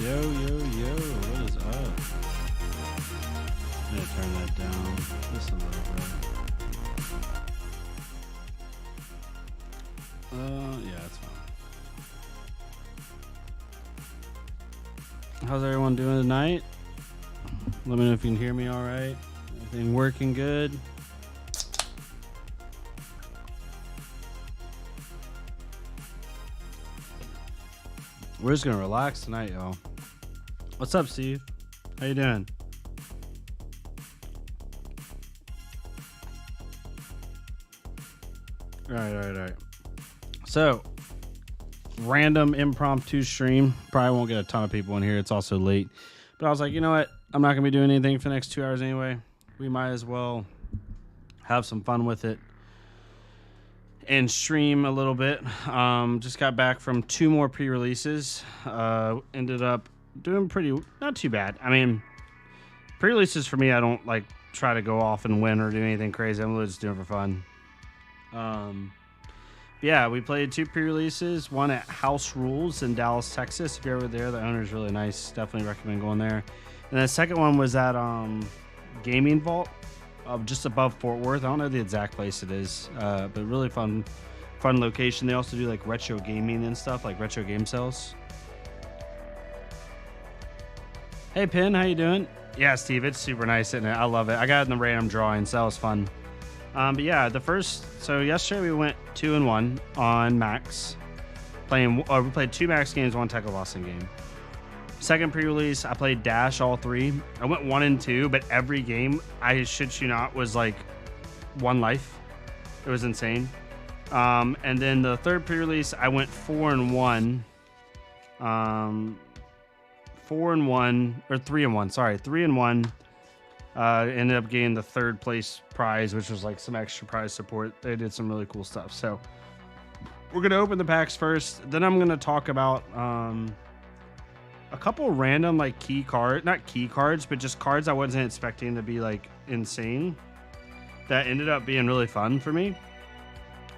Yo, what is up? I'm gonna turn that down just a little bit. Yeah, it's fine. How's everyone doing tonight? Let me know if you can hear me all right. Everything working good? We're just gonna relax tonight, y'all. What's up, Steve? How you doing? All right. So, random impromptu stream. Probably won't get a ton of people in here. It's also late. But I was like, you know what? I'm not gonna be doing anything for the next 2 hours anyway. We might as well have some fun with it and stream a little bit. Just got back from 2 more pre-releases. Ended up doing not too bad. I mean, pre-releases for me, I don't like try to go off and win or do anything crazy. I'm really just doing it for fun. Yeah, we played 2 pre-releases. One at House Rules in Dallas, Texas. If you're over there, the owner's really nice. Definitely recommend going there. And the second one was at Gaming Vault, just above Fort Worth. I don't know the exact place it is, but really fun location. They also do like retro gaming and stuff, like retro game sales. Hey Pin, how you doing? Yeah, Steve, it's super nice, isn't it? I love it. I got it in the random drawing, so that was fun. But yeah, so yesterday we went 2-1 on Maxx. We played 2 Maxx games, 1 Tackle Boston game. Second pre-release, I played Dash all 3. I went 1-2, but every game, I shit you not, was like 1 life. It was insane. And then the third pre-release, I went 4-1. 3-1. Ended up getting the 3rd place prize, which was like some extra prize support. They did some really cool stuff. So we're going to open the packs first. Then I'm going to talk about a couple random like not key cards, but just cards I wasn't expecting to be like insane that ended up being really fun for me.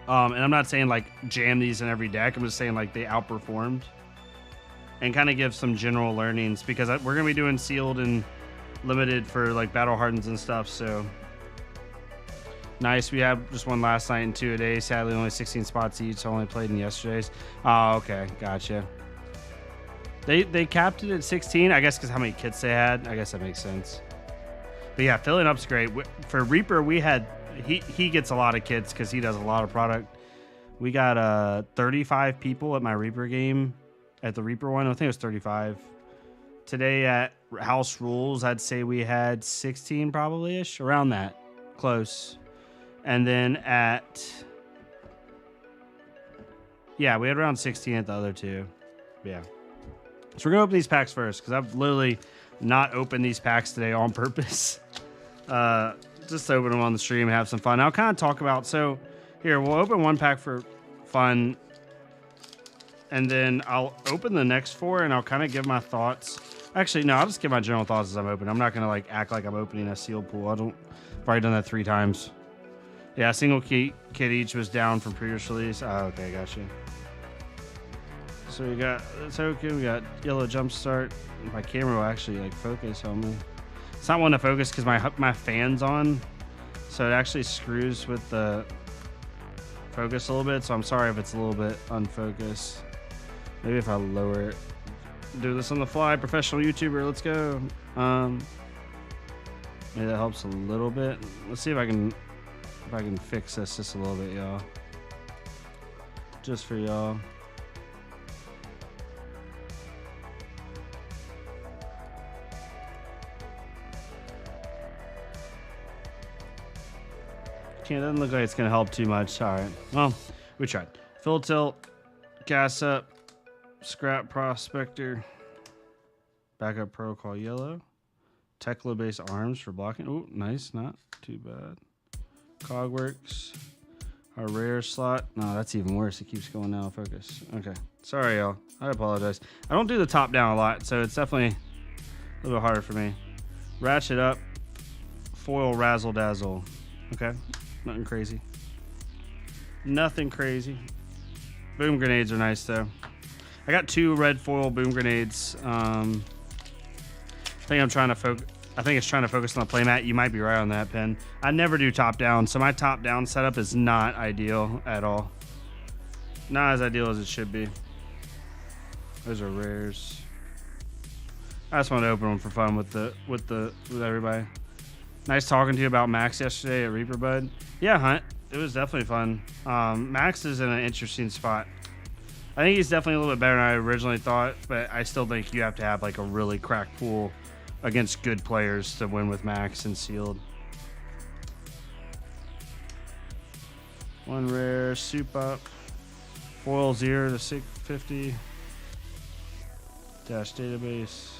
And I'm not saying like jam these in every deck. I'm just saying like they outperformed and kind of give some general learnings because we're going to be doing sealed and limited for like battle hardens and stuff. So nice. We had just 1 last night and 2 a day. Sadly, only 16 spots each. So I only played in yesterday's. Oh, okay. Gotcha. They capped it at 16, I guess, because how many kits they had. I guess that makes sense. But yeah, filling up's great. For Reaper, he gets a lot of kits because he does a lot of product. We got 35 people at my Reaper game. At the Reaper one, I think it was 35. Today at House Rules, I'd say we had 16 probably-ish, around that, close. And then we had around 16 at the other 2. Yeah. So we're going to open these packs first because I've literally not opened these packs today on purpose. Just to open them on the stream and have some fun. I'll kind of talk about, so here, we'll open 1 pack for fun. And then I'll open the next 4 and I'll kind of give my thoughts. Actually, no, I'll just give my general thoughts as I'm opening. I'm not going to like act like I'm opening a sealed pool. I've already done that 3 times. Yeah, single kit each was down from previous release. Oh, okay, gotcha. So we got the token, we got yellow jumpstart. My camera will actually like focus on me. It's not one to focus because my fan's on, so it actually screws with the focus a little bit. So I'm sorry if it's a little bit unfocused. Maybe if I lower it. Do this on the fly, professional YouTuber. Let's go. Maybe that helps a little bit. Let's see if I can fix this just a little bit, y'all. Just for y'all. It doesn't look like it's going to help too much. All right. Well, we tried. Full tilt, gas up, scrap prospector, backup protocol yellow, Tekla base arms for blocking. Oh, nice. Not too bad. Cogworks, our rare slot. No, that's even worse. It keeps going out of focus. Okay. Sorry, y'all. I apologize. I don't do the top down a lot, so it's definitely a little bit harder for me. Ratchet up, foil razzle dazzle. Okay. Nothing crazy. Nothing crazy. Boom grenades are nice though. I got 2 red foil boom grenades. I think I'm trying to focus. I think it's trying to focus on the playmat. You might be right on that, Pen. I never do top down, so my top down setup is not ideal at all. Not as ideal as it should be. Those are rares. I just want to open them for fun with everybody. Nice talking to you about Maxx yesterday at Reaper Bud. Yeah, Hunt. It was definitely fun. Maxx is in an interesting spot. I think he's definitely a little bit better than I originally thought, but I still think you have to have like a really cracked pool against good players to win with Maxx and sealed. 1 rare, soup up. Foil 0 to 650. Dash database.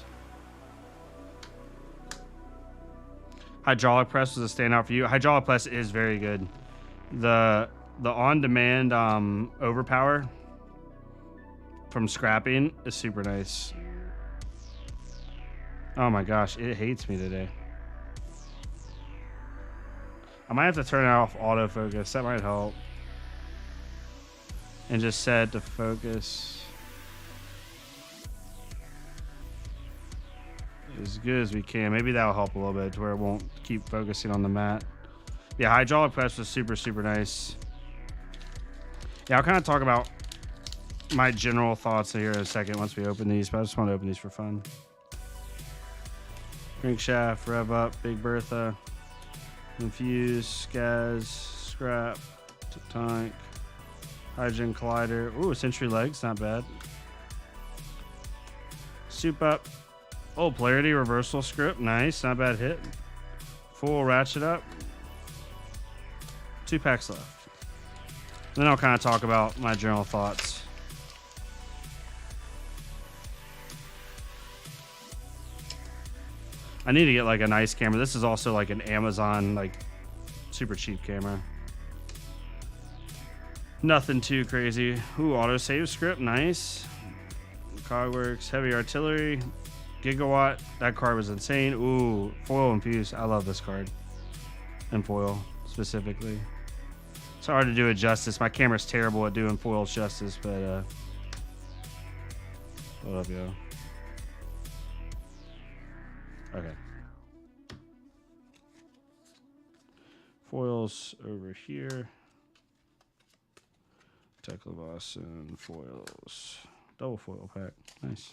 Hydraulic press was a standout for you. Hydraulic press is very good. The on-demand overpower from scrapping is super nice. Oh my gosh, it hates me today. I might have to turn off autofocus. That might help. And just set to focus as good as we can. Maybe that'll help a little bit to where it won't keep focusing on the mat. Yeah, hydraulic press was super, super nice. Yeah, I'll kind of talk about my general thoughts here in a second once we open these, but I just want to open these for fun. Crankshaft, Rev Up, Big Bertha, Infuse, Skaz, Scrap, Tectonic, Hydrogen Collider. Ooh, Sentry Legs, not bad. Soup Up. Oh, Polarity Reversal Script, nice, not bad hit. Full Ratchet Up. 2 packs left. Then I'll kind of talk about my general thoughts. I need to get like a nice camera. This is also like an Amazon, like super cheap camera. Nothing too crazy. Ooh, autosave script, nice. Cogworks, Heavy Artillery, Gigawatt. That card was insane. Ooh, Foil Infuse. I love this card. And foil specifically. It's hard to do it justice. My camera's terrible at doing foil justice, but what up, yo? Okay. Foils over here. Tekla-Boston foils. Double foil pack. Nice.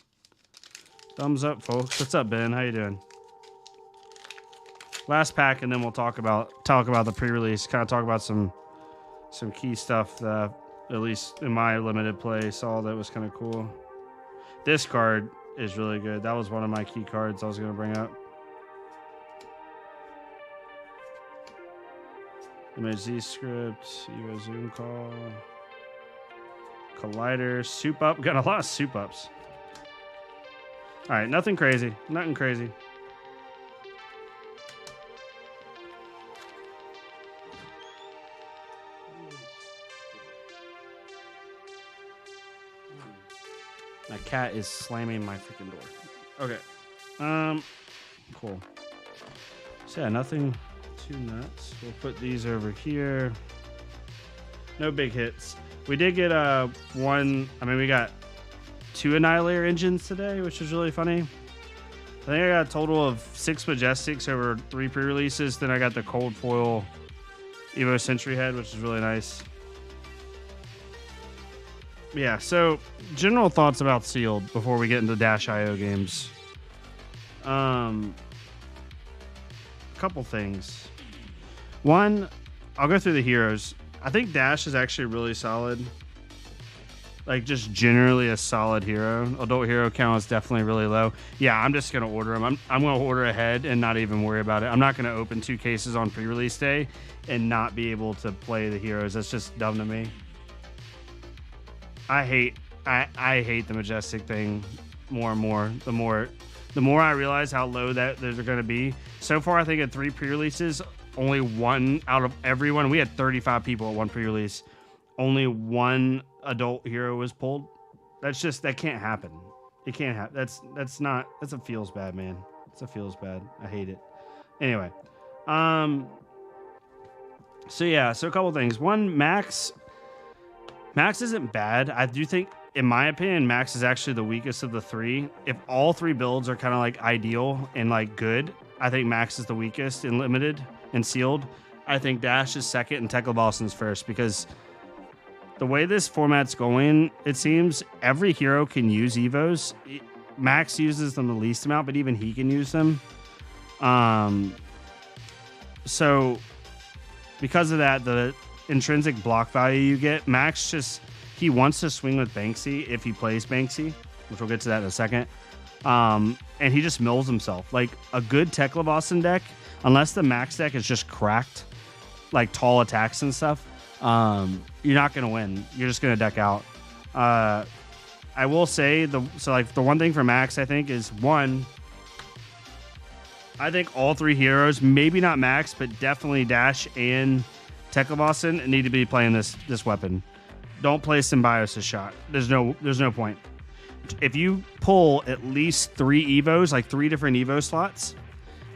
Thumbs up, folks. What's up, Ben? How you doing? Last pack, and then we'll talk about the pre-release. Kind of talk about some key stuff that, at least in my limited play, saw that was kind of cool. This card is really good. That was one of my key cards I was going to bring up. MHZ script, Evo Zoom call, Collider, soup up. Got a lot of soup ups. All right, nothing crazy. Nothing crazy. My cat is slamming my freaking door. Okay. Cool. So yeah, nothing too nuts. We'll put these over here. No big hits. We did get we got 2 Annihilator engines today, which was really funny. I think I got a total of 6 Majestics over 3 pre-releases. Then I got the Cold Foil Evo Sentry Head, which is really nice. Yeah, so general thoughts about Sealed before we get into Dash.io games. Couple things. One, I'll go through the heroes. I think Dash is actually really solid. Like, just generally a solid hero. Adult hero count is definitely really low. Yeah, I'm just going to order them. I'm going to order ahead and not even worry about it. I'm not going to open 2 cases on pre-release day and not be able to play the heroes. That's just dumb to me. I hate the Majestic thing more and more. The more I realize how low that they're going to be. So far, I think at 3 pre-releases, only 1 out of everyone. We had 35 people at 1 pre-release. Only 1 adult hero was pulled. That can't happen. It can't happen. That's a feels bad, man. It's a feels bad. I hate it. Anyway, so a couple things. One, Maxx isn't bad. I do think in my opinion, Maxx is actually the weakest of the three. If all three builds are kind of like ideal and like good, I think Maxx is the weakest in limited and sealed. I think Dash is second and Tekla first, because the way this format's going, it seems every hero can use Evos. Maxx uses them the least amount, but even he can use them. So because of that, the intrinsic block value you get, Maxx just, he wants to swing with Banksy if he plays Banksy, which we'll get to that in a second. And he just mills himself. Like a good Tekla deck, unless the Maxx deck is just cracked, like tall attacks and stuff, you're not going to win. You're just going to deck out. I will say, the one thing for Maxx, I think, is one, I think all three heroes, maybe not Maxx, but definitely Dash and Tekla need to be playing this weapon. Don't play Symbiosis shot. There's no point. If you pull at least 3 Evos, like 3 different Evo slots,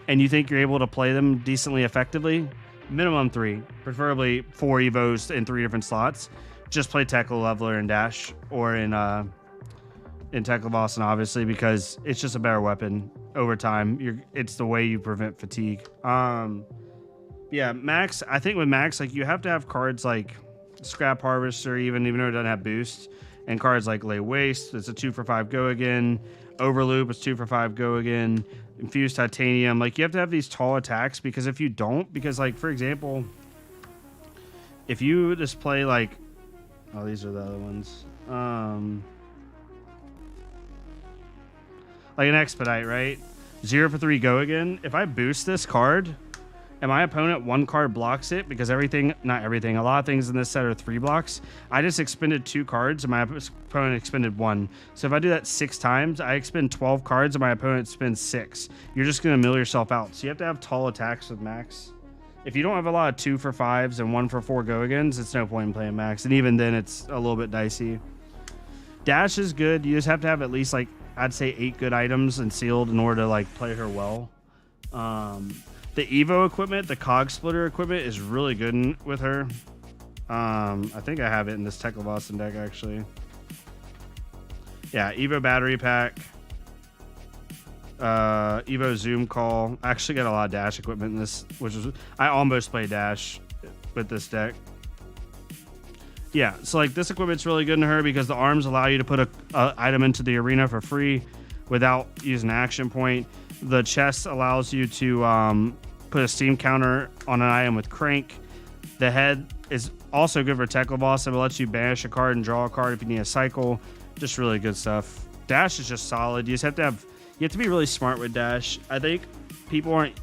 and you think you're able to play them decently effectively, minimum 3, preferably 4 Evos in 3 different slots, just play Tekla, Leveler, and Dash, or in Tekla obviously, because it's just a better weapon over time. It's the way you prevent fatigue. Yeah, Maxx, I think with Maxx, like, you have to have cards like Scrap Harvester, even though it doesn't have boost, and cards like Lay Waste, it's a 2 for 5 go again. Overloop, it's 2 for 5 go again. Infused Titanium, like, you have to have these tall attacks, because if you don't, because, like, for example, if you just play like, oh, these are the other ones, like an Expedite, right? 0 for 3 go again. If I boost this card and my opponent 1 card blocks it, because not everything, a lot of things in this set are 3 blocks, I just expended 2 cards and my opponent expended 1. So if I do that 6 times, I expend 12 cards and my opponent spends 6. You're just going to mill yourself out. So you have to have tall attacks with Maxx. If you don't have a lot of 2 for 5s and 1 for 4 go agains, it's no point in playing Maxx. And even then, it's a little bit dicey. Dash is good. You just have to have at least, like, I'd say 8 good items and sealed in order to, like, play her well. The Evo equipment, the Cog Splitter equipment, is really good with her. I think I have it in this Tekla deck, actually. Yeah, Evo Battery Pack. Evo Zoom Call. I actually got a lot of Dash equipment in this, I almost play Dash with this deck. Yeah, so like this equipment's really good in her because the arms allow you to put a item into the arena for free without using an action point. The chest allows you to put a steam counter on an item with Crank. The head is also good for Tekla Boss. It lets you banish a card and draw a card if you need a cycle. Just really good stuff. Dash is just solid. You have to be really smart with Dash. I think people aren't,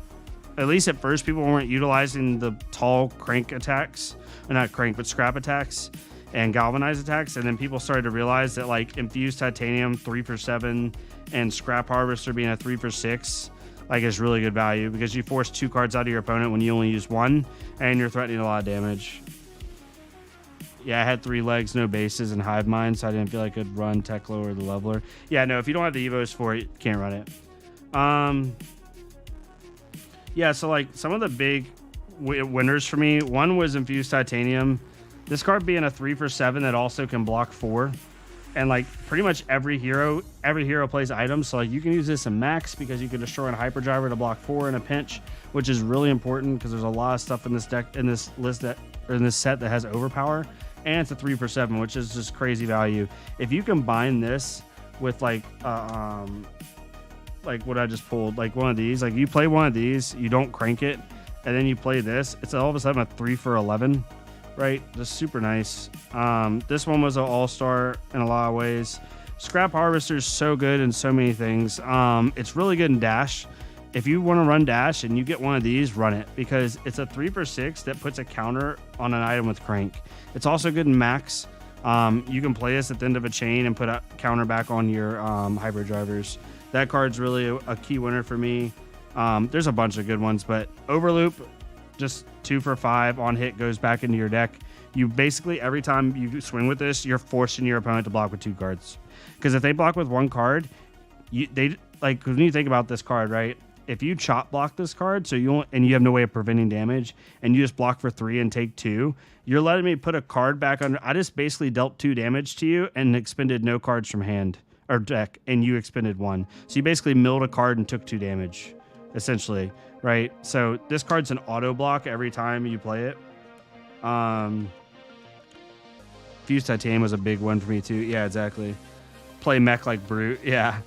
at least at first, people weren't utilizing the tall Crank attacks. Or not Crank, but Scrap attacks and Galvanize attacks. And then people started to realize that, like, Infused Titanium 3 for 7 and Scrap Harvester being a 3 for 6, like, is really good value because you force 2 cards out of your opponent when you only use 1 and you're threatening a lot of damage. Yeah, I had 3 legs, no bases, and Hive Mind, so I didn't feel like I could run Tekla or the Leveler. Yeah, no, if you don't have the Evos for it, you can't run it. Yeah, so, like, some of the big winners for me, one was Infused Titanium. This card being a 3 for 7 that also can block 4. And, like, pretty much every hero plays items. So, like, you can use this in Maxx because you can destroy a Hyperdriver to block 4 in a pinch, which is really important because there's a lot of stuff in this deck, in this list in this set that has overpower. And it's a 3 for 7, which is just crazy value. If you combine this with, like what I just pulled, like one of these, like you play one of these, you don't crank it, and then you play this, it's all of a sudden a 3 for 11, right? Just super nice. This one was an all-star in a lot of ways. Scrap Harvester is so good in so many things. It's really good in Dash. If you want to run Dash and you get one of these, run it because it's a 3 for 6 that puts a counter on an item with Crank. It's also good in Maxx. You can play this at the end of a chain and put a counter back on your Hyperdrivers. That card's really a key winner for me. There's a bunch of good ones, but Overloop, just 2 for 5 on hit, goes back into your deck. You basically, every time you swing with this, you're forcing your opponent to block with 2 cards. Because if they block with 1 card, when you think about this card, right? if you chop block this card, so you have no way of preventing damage, and you just block for 3 and take 2, you're letting me put a card back on. I just basically dealt 2 damage to you and expended no cards from hand or deck, and you expended 1. So you basically milled a card and took 2 damage, essentially, right? So this card's an auto block every time you play it. Fused Titanium was a big one for me too. Yeah, exactly. Play mech like brute. Yeah.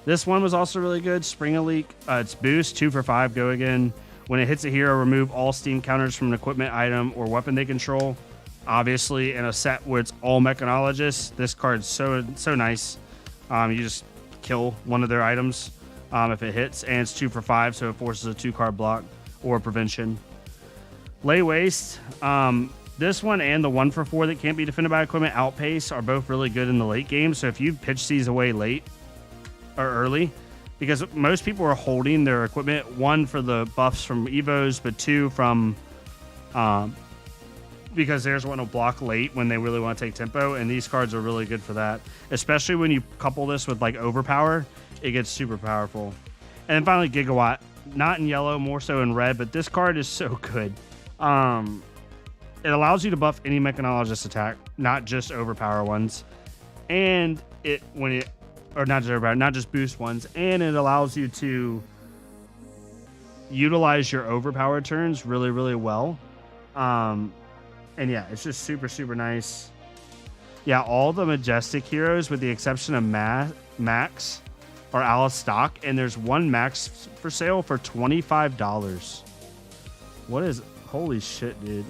This one was also really good. Spring a Leak. It's boost 2 for 5. Go again. When it hits a hero, remove all steam counters from an equipment, item, or weapon they control. Obviously, in a set where it's all mechanologists, this card's so nice. You just kill one of their items if it hits, and it's 2 for 5, so it forces a 2-card block or prevention. Lay Waste. This one and the 1 for 4 that can't be defended by equipment, Outpace, are both really good in the late game. So if you pitch these away late or early, because most people are holding their equipment, 1 for the buffs from Evos, but 2 from because there's one to block late when they really want to take tempo, and these cards are really good for that, especially when you couple this with like Overpower. It gets super powerful. And then finally, Gigawatt, not in yellow, more so in red, but this card is so good. It allows you to buff any mechanologist attack, not just Overpower ones, and not just boost ones, and it allows you to utilize your Overpower turns really, really well. And yeah, it's just super, super nice. Yeah, all the Majestic heroes, with the exception of Maxx, are out of stock, and there's 1 Maxx for sale for $25. Holy shit, dude.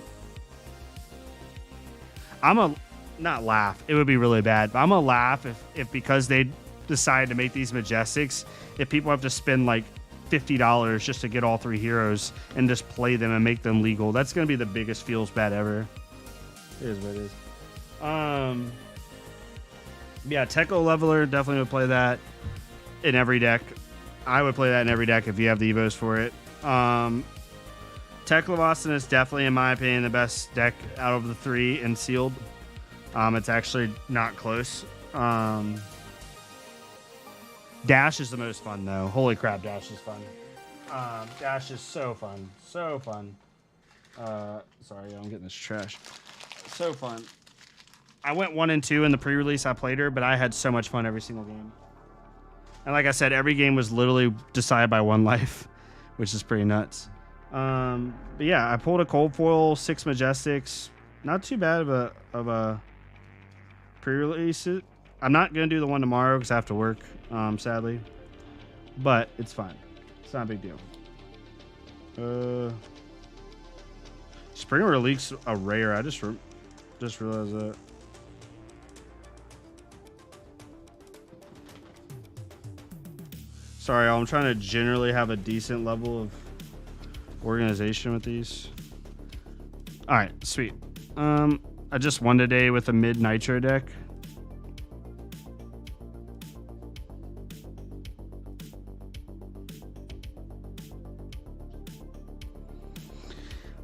Not laugh. It would be really bad, but I'm gonna laugh if because they decide to make these Majestics, if people have to spend like $50 just to get all 3 heroes and just play them and make them legal. That's gonna be the biggest feels bad ever. It is what it is. Yeah, Techo Leveler, definitely would play that in every deck. I would play that in every deck if you have the Evos for it. Tech Leviathan is definitely, in my opinion, the best deck out of the 3 in sealed. It's actually not close. Dash is the most fun, though. Holy crap, Dash is fun. Dash is so fun. So fun. Sorry, I'm getting this trash. So fun. I went 1 and 2 in the pre-release. I played her, but I had so much fun every single game. And like I said, every game was literally decided by 1 life, which is pretty nuts. But yeah, I pulled a cold foil, 6 Majestics. Not too bad of a pre-release. I'm not going to do the one tomorrow because I have to work, sadly. But it's fine. It's not a big deal. Spring Leak's a rare. I just realized that. Sorry, I'm trying to generally have a decent level of organization with these. All right, sweet. I just won today with a mid nitro deck.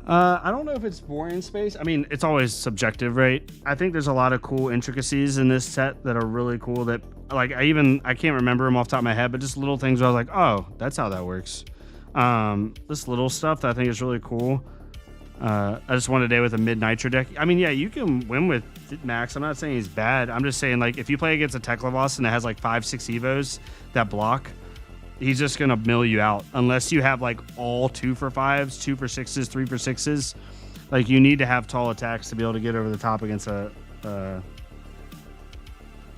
I don't know if it's boring space. I mean, it's always subjective, right? I think there's a lot of cool intricacies in this set that are really cool that, like, I can't remember them off the top of my head, but just little things where I was like, oh, that's how that works. This little stuff that I think is really cool. I just won today with a mid nitro deck. I mean, yeah, you can win with Maxx. I'm not saying he's bad. I'm just saying, like, if you play against a Tech Levos and it has like 5-6 Evos that block, he's just gonna mill you out unless you have like all 2 for 5s, 2 for 6s, 3 for 6s. Like, you need to have tall attacks to be able to get over the top against a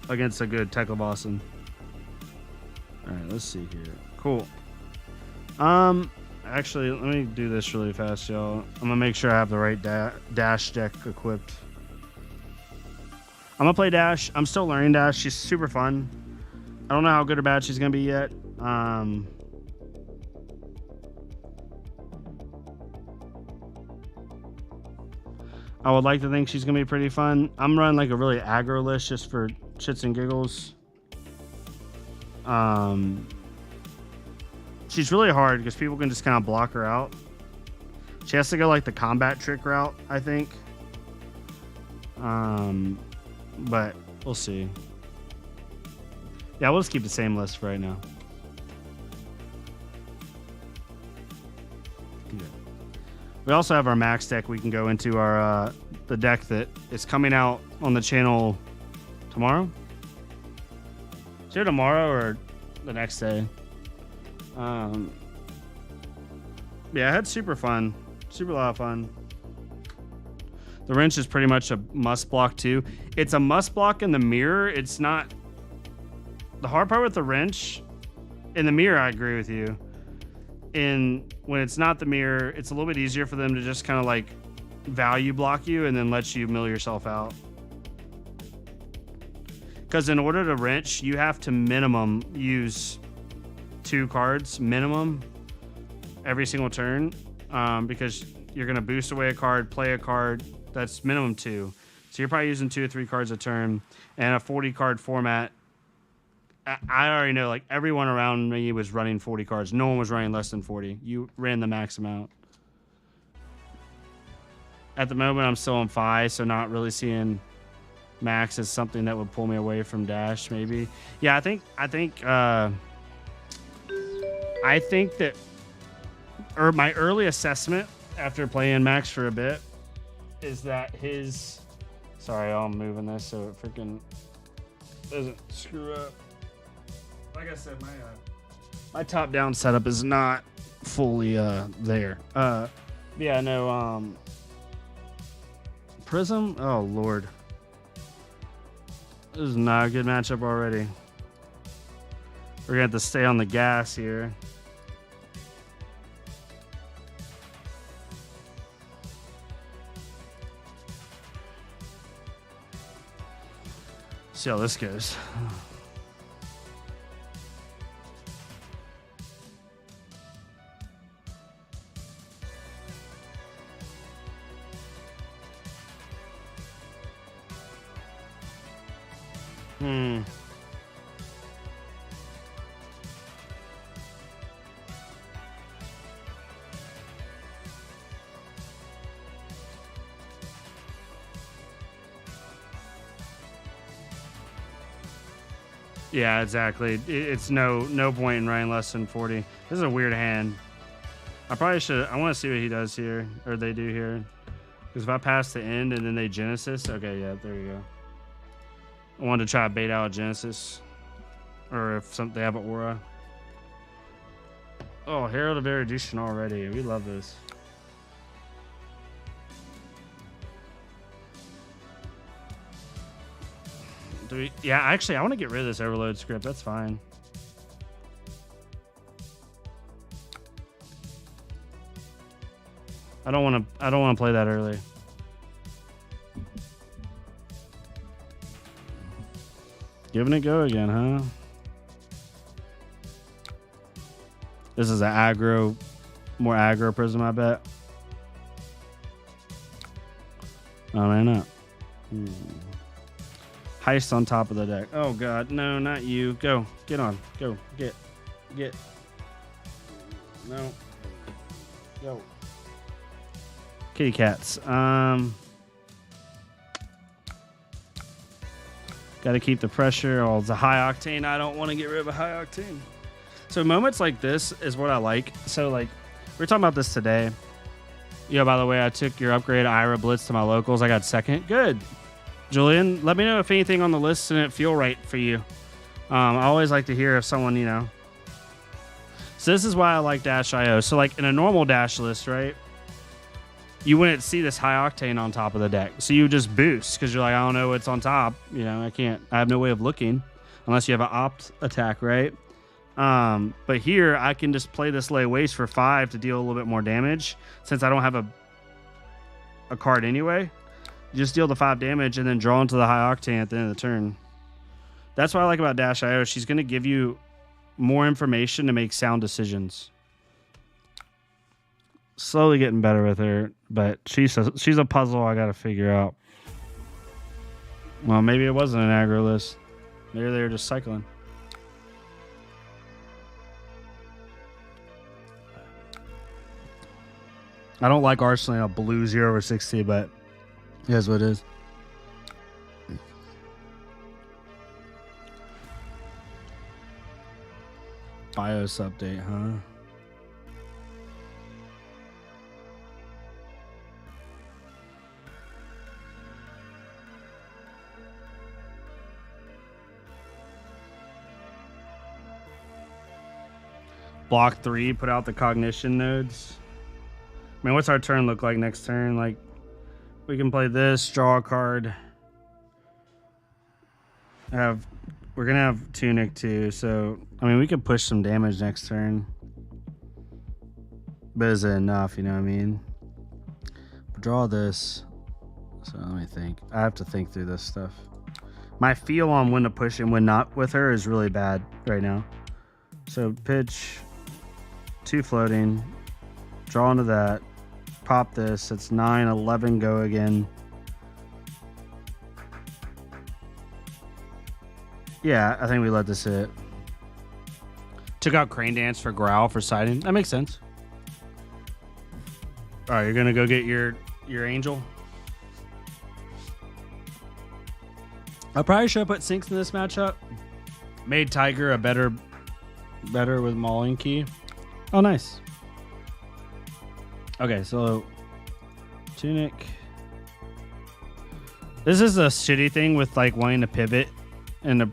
good Tech Levos. All right, let's see here. Cool. Actually, let me do this really fast, y'all. I'm gonna make sure I have the right Dash deck equipped. I'm gonna play Dash. I'm still learning Dash. She's super fun. I don't know how good or bad she's gonna be yet. I would like to think she's gonna be pretty fun. I'm running like a really aggro list just for shits and giggles. She's really hard because people can just kind of block her out. She has to go like the combat trick route, I think. But we'll see. Yeah, we'll just keep the same list for right now. We also have our Maxx deck. We can go into our the deck that is coming out on the channel tomorrow. Is it tomorrow or the next day? Yeah, I had super fun. Super lot of fun. The wrench is pretty much a must block too. It's a must block in the mirror. It's not... The hard part with the wrench, in the mirror, I agree with you. When it's not the mirror, it's a little bit easier for them to just kind of like value block you and then let you mill yourself out. Because in order to wrench, you have to minimum use 2 cards, minimum, every single turn, because you're going to boost away a card, play a card. That's minimum 2. So you're probably using 2 or 3 cards a turn. And a 40 card format, I already know, like, everyone around me was running 40 cards. No one was running less than 40. You ran the max amount. At the moment, I'm still on 5, so not really seeing Maxx as something that would pull me away from Dash, maybe. Yeah, I think that, or my early assessment after playing Maxx for a bit is that his... Sorry, I'm moving this so it freaking doesn't screw up. Like I said, my top-down setup is not fully there. Yeah, no, Prism? Oh, Lord. This is not a good matchup already. We're going to have to stay on the gas here. See how this goes. Yeah, exactly. It's no point in running less than 40. This is a weird hand. I probably should... I want to see what he does here, or they do here. Because if I pass the end and then they Genesis... Okay, yeah, there you go. I wanted to try to bait out a Genesis. Or if they have an Aura. Oh, Herald of Erudition already. We love this. Yeah, actually, I want to get rid of this overload script. That's fine. I don't want to play that early. Giving it a go again, huh? This is an aggro, more aggro Prism, I bet. Oh, man, not. Heist on top of the deck. Oh, God. No, not you. Go. Get on. Go. Get. No. Go. Kitty cats. Got to keep the pressure. Oh, it's a high octane. I don't want to get rid of a high octane. So moments like this is what I like. So, like, we were talking about this today. Yo, by the way, I took your upgrade Ira Blitz to my locals. I got second. Good. Julian, let me know if anything on the list didn't feel right for you. I always like to hear if someone, you know. So this is why I like Dash.io. So like in a normal Dash list, right? You wouldn't see this high octane on top of the deck. So you just boost because you're like, I don't know what's on top. You know, I have no way of looking unless you have an opt attack, right? But here I can just play this lay waste for 5 to deal a little bit more damage since I don't have a card anyway. Just deal the 5 damage and then draw into the high octane at the end of the turn. That's what I like about Dash.io. She's going to give you more information to make sound decisions. Slowly getting better with her, but she's a puzzle I got to figure out. Well, maybe it wasn't an aggro list. Maybe they were just cycling. I don't like Arsenal a blue 0/60, but it is what it is. BIOS update, huh? block 3, put out the cognition nodes. I mean, what's our turn look like next turn? Like, we can play this, draw a card. We're gonna have Tunic too, so I mean we could push some damage next turn. But is it enough, you know what I mean? Draw this. So let me think. I have to think through this stuff. My feel on when to push and when not with her is really bad right now. So pitch, 2 floating, draw into that, pop this, it's 9, 11, go again. Yeah, I think we let this hit. Took out Crane Dance for Growl for siding. That makes sense. All right, you're gonna go get your angel. I probably should have put Sinks in this matchup. Made Tiger a better with Mauling Key. Oh, nice. Okay, so Tunic. This is a shitty thing with like wanting to pivot and the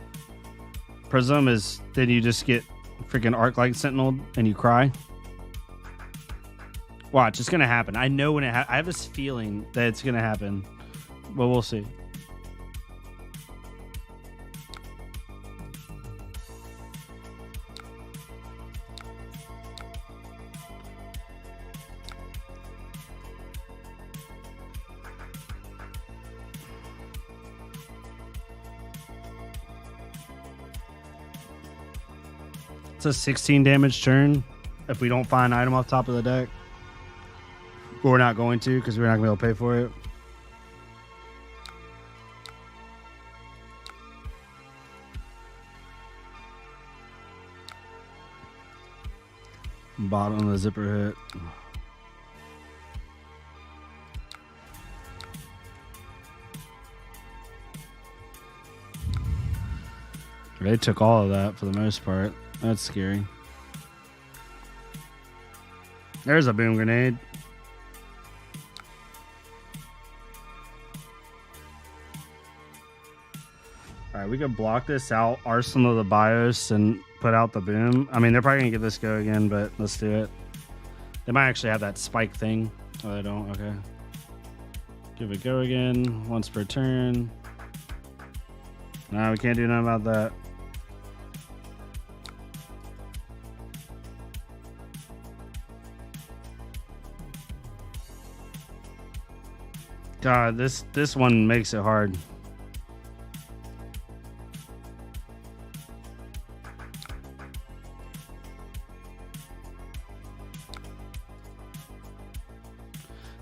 Prism is then you just get freaking Arc Light Sentinel and you cry. Watch, it's gonna happen. I know when I have this feeling that it's gonna happen, but we'll see. It's a 16 damage turn if we don't find an item off top of the deck. But we're not going to because we're not going to be able to pay for it. Bottom of the zipper hit. They took all of that for the most part. That's scary. There's a boom grenade. All right, we could block this out, Arsenal of the BIOS, and put out the boom. I mean, they're probably going to get this go again, but let's do it. They might actually have that spike thing. Oh, they don't? Okay. Give it go again, once per turn. No, we can't do nothing about that. God, this one makes it hard.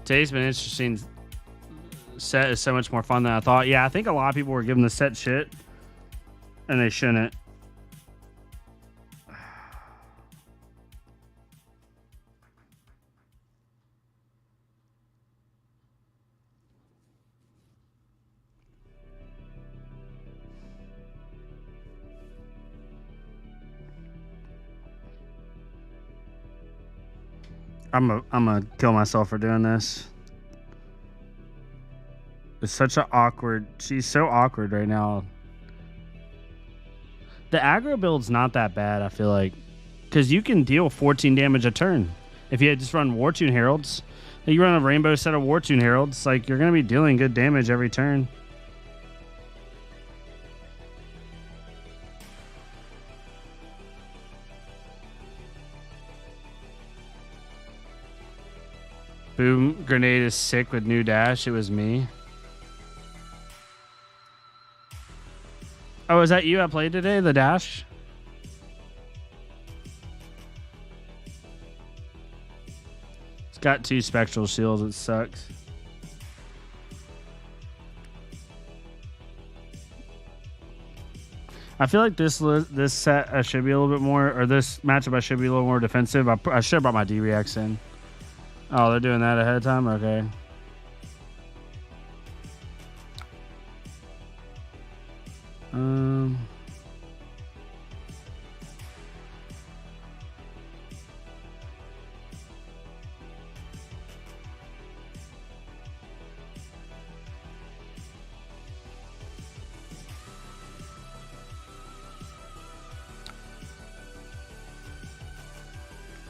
Today's been interesting. Set is so much more fun than I thought. Yeah, I think a lot of people were giving the set shit, and they shouldn't. I'm gonna kill myself for doing this. It's such an awkward. She's so awkward right now. The aggro build's not that bad, I feel like, because you can deal 14 damage a turn. If you just run Wartune Heralds, you run a rainbow set of Wartune Heralds, like you're gonna be dealing good damage every turn. Boom grenade is sick with new dash. It was me. Oh, is that you I played today? The dash? It's got 2 spectral shields. It sucks. I feel like this set I should be a little bit more, or this matchup I should be a little more defensive. I should have brought my D-Reacts in. Oh, they're doing that ahead of time? Okay.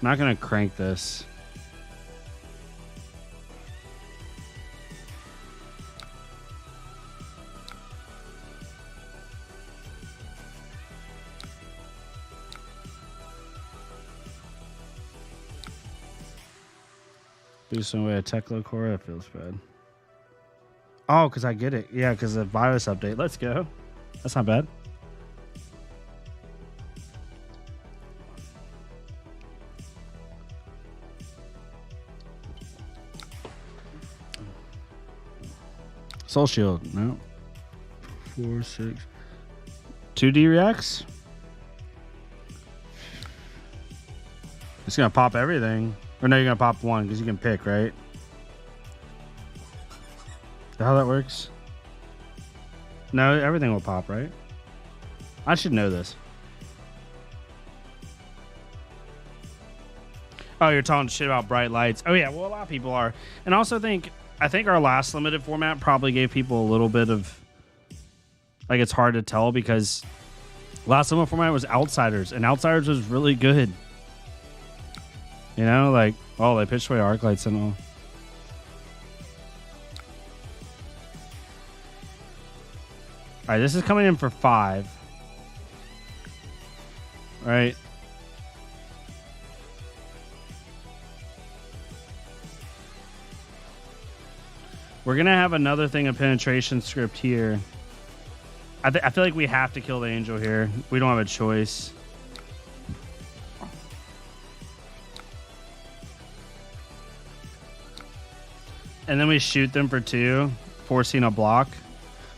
not gonna crank this. Boosting away a Tekla core, that feels bad. Oh, because I get it. Yeah, because the virus update. Let's go. That's not bad. Soul Shield. No. 4, 6. 2D reacts? It's going to pop everything. Or no, you're going to pop one because you can pick, right? Is that how that works? No, everything will pop, right? I should know this. Oh, you're talking shit about bright lights. Oh, yeah. Well, a lot of people are. And I also think our last limited format probably gave people a little bit of... Like, it's hard to tell because last limited format was Outsiders. And Outsiders was really good. You know, like, oh, they pitched away arc lights and all. All right, this is coming in for 5. All right. We're going to have another thing of penetration script here. I feel like we have to kill the angel here. We don't have a choice. And then we shoot them for 2, forcing a block.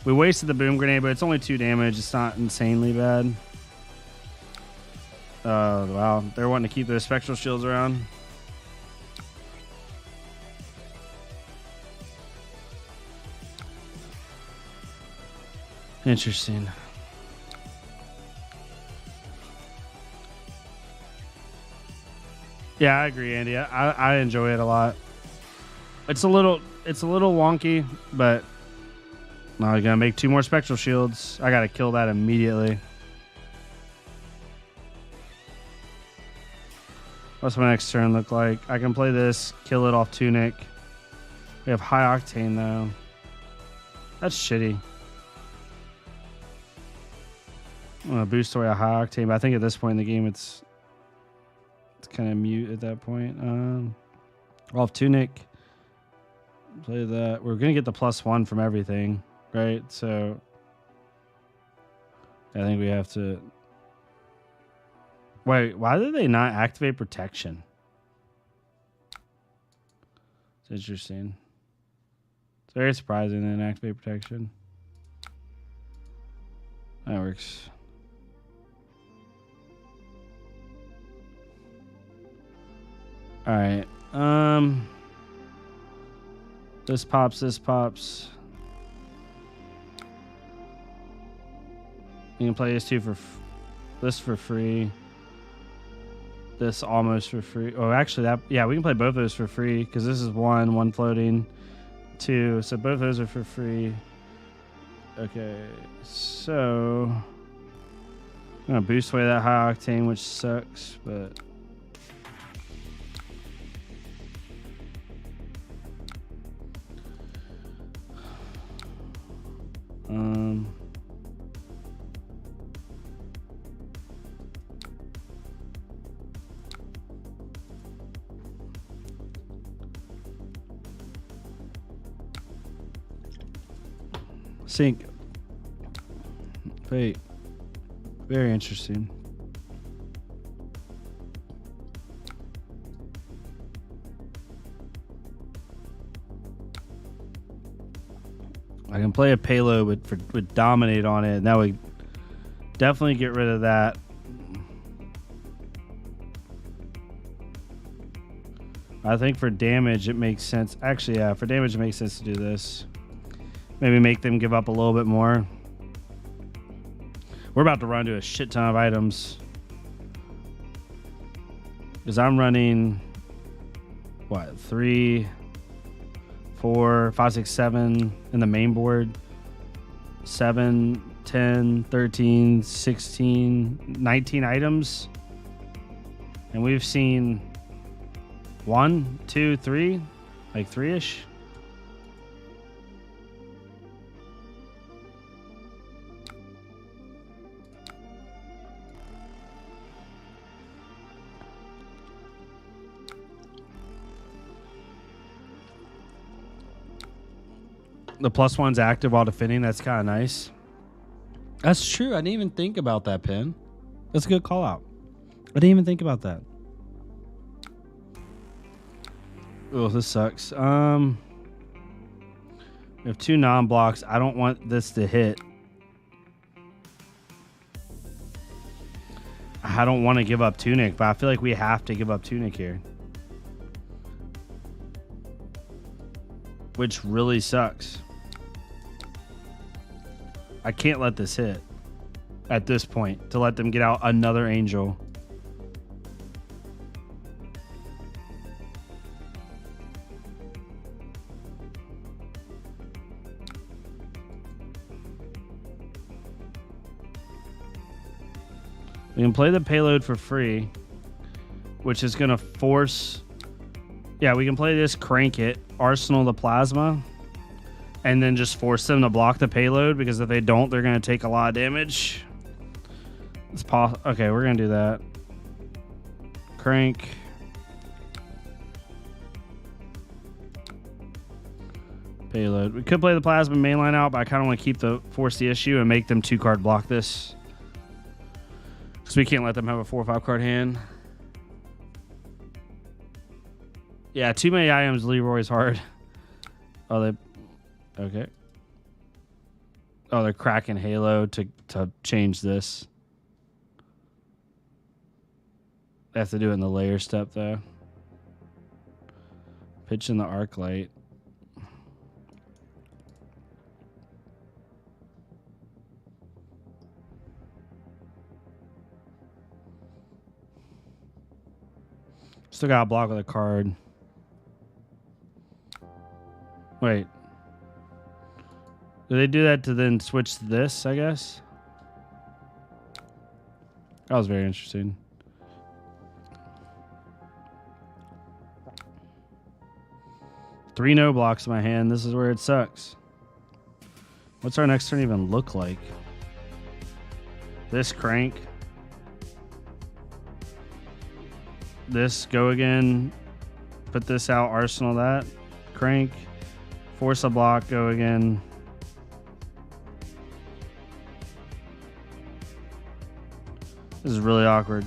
We wasted the boom grenade, but it's only 2 damage. It's not insanely bad. Wow. They're wanting to keep their spectral shields around. Interesting. Yeah, I agree, Andy. I enjoy it a lot. It's a little wonky, but now I gotta make 2 more spectral shields. I gotta kill that immediately. What's my next turn look like? I can play this, kill it off Tunic. We have high octane though. That's shitty. I'm gonna boost away a high octane, but I think at this point in the game it's kind of mute at that point. Off Tunic. Play that. We're gonna get the +1 from everything, right? So I think we have to. Wait, why did they not activate protection? It's interesting. It's very surprising they didn't activate protection. That works. All right. This pops. This pops. You can play this too this for free. This almost for free. Oh, actually, yeah, we can play both of those for free because this is one floating, 2. So both of those are for free. Okay, so I'm gonna boost away that high octane, which sucks, but. Sync. Wait. Very interesting. I can play a payload with dominate on it, and that would definitely get rid of that. I think for damage it makes sense. Actually, yeah, for damage it makes sense to do this. Maybe make them give up a little bit more. We're about to run to a shit ton of items. Because I'm running, what, 3, 4, 5, 6, 7 in the main board. 7, 10, 13, 16, 19 items. And we've seen 1, 2, 3, like 3-ish. The +1's active while defending. That's kind of nice. That's true. I didn't even think about that, Pin. That's a good call out. I didn't even think about that. Oh, this sucks. We have 2 non-blocks. I don't want this to hit. I don't want to give up Tunic, but I feel like we have to give up Tunic here. Which really sucks. I can't let this hit at this point to let them get out another Angel. We can play the payload for free, which is going to force... Yeah, we can play this, crank it, Arsenal the Plasma, and then just force them to block the payload, because if they don't, they're going to take a lot of damage. It's okay, we're going to do that. Crank. Payload. We could play the Plasma mainline out, but I kind of want to force the issue and make them 2-card block this. Because we can't let them have a 4 or 5 card hand. Yeah, too many items. Leroy's hard. Oh, they... Okay. Oh, they're cracking Halo to change this. They have to do it in the layer step, though. Pitch in the arc light. Still got a block with a card. Wait. Do they do that to then switch to this, I guess? That was very interesting. Three no blocks in my hand. This is where it sucks. What's our next turn even look like? This crank. This go again. Put this out. Arsenal that. Crank. Force a block. Go again. This is really awkward.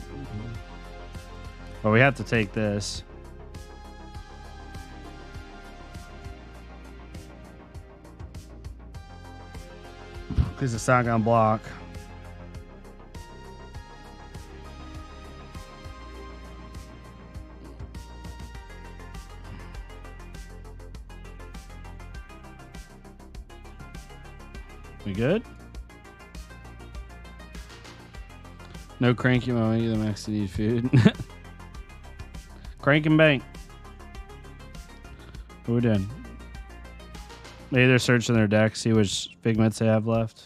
But we have to take this. Because it's not gonna block. We good? No cranky moment either, Max. You need food. Crank and bank. What are we doing? Maybe they're searching their deck, see which figments they have left.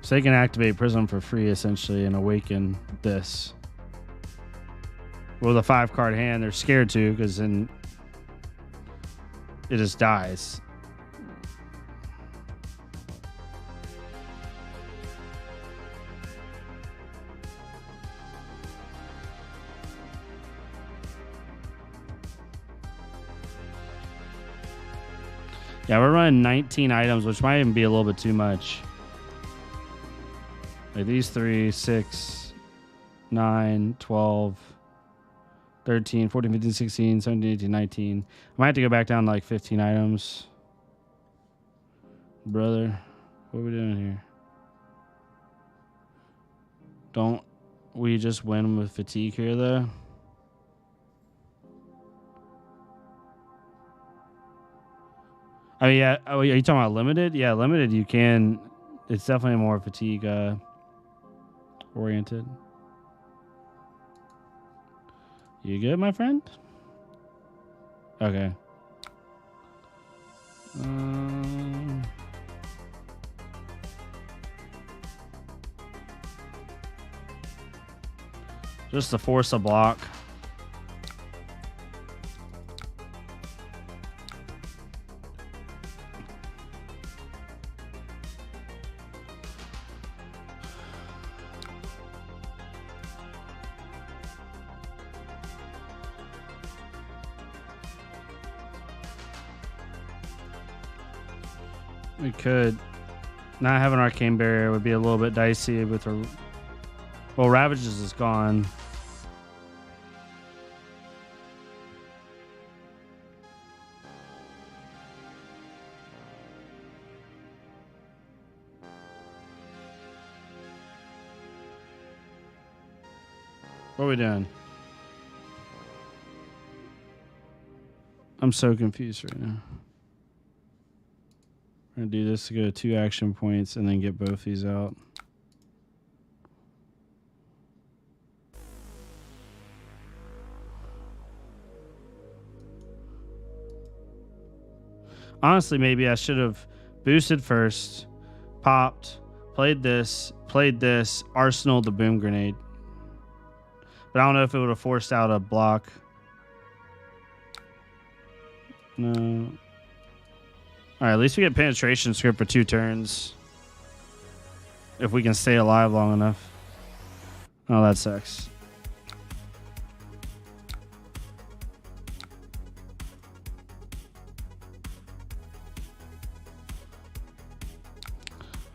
So they can activate Prism for free, essentially, and awaken this. With a 5-card hand, they're scared to, because then it just dies. Yeah, we're running 19 items, which might even be a little bit too much. Like these 3, 6, 9, 12, 13, 14, 15, 16, 17, 18, 19. I might have to go back down to like 15 items. Brother, what are we doing here? Don't we just win with fatigue here, though? Oh, yeah. Oh, are you talking about limited? Yeah, limited you can. It's definitely more fatigue oriented. You good, my friend? Okay. just to force a block. We could. Not having Arcane Barrier would be a little bit dicey with her. Well, Ravages is gone. What are we doing? I'm so confused right now. We're going to do this to go to 2 action points and then get both these out. Honestly, maybe I should have boosted first, popped, played this, arsenal the boom grenade. But I don't know if it would have forced out a block. No. All right, at least we get penetration script for 2 turns. If we can stay alive long enough. Oh, that sucks.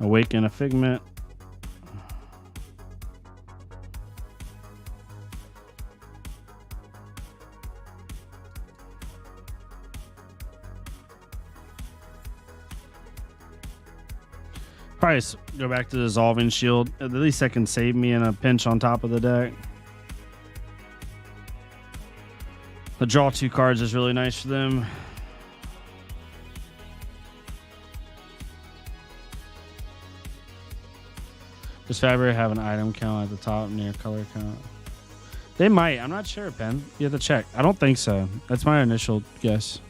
Awaken a Figment. Probably go back to the Dissolving Shield. At least that can save me in a pinch on top of the deck. The draw 2 cards is really nice for them. Does Fabric have an item count at the top near color count? They might. I'm not sure, Ben. You have to check. I don't think so. That's my initial guess.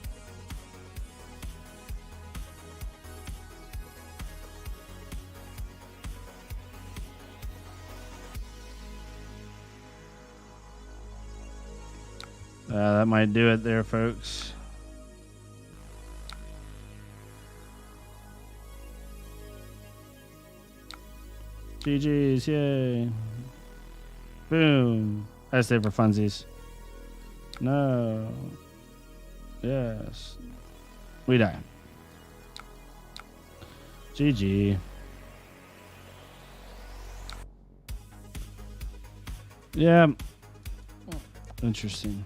That might do it there, folks. GG's, yay. Boom. I stay for funsies. No. Yes. We die. GG. Yeah. Interesting.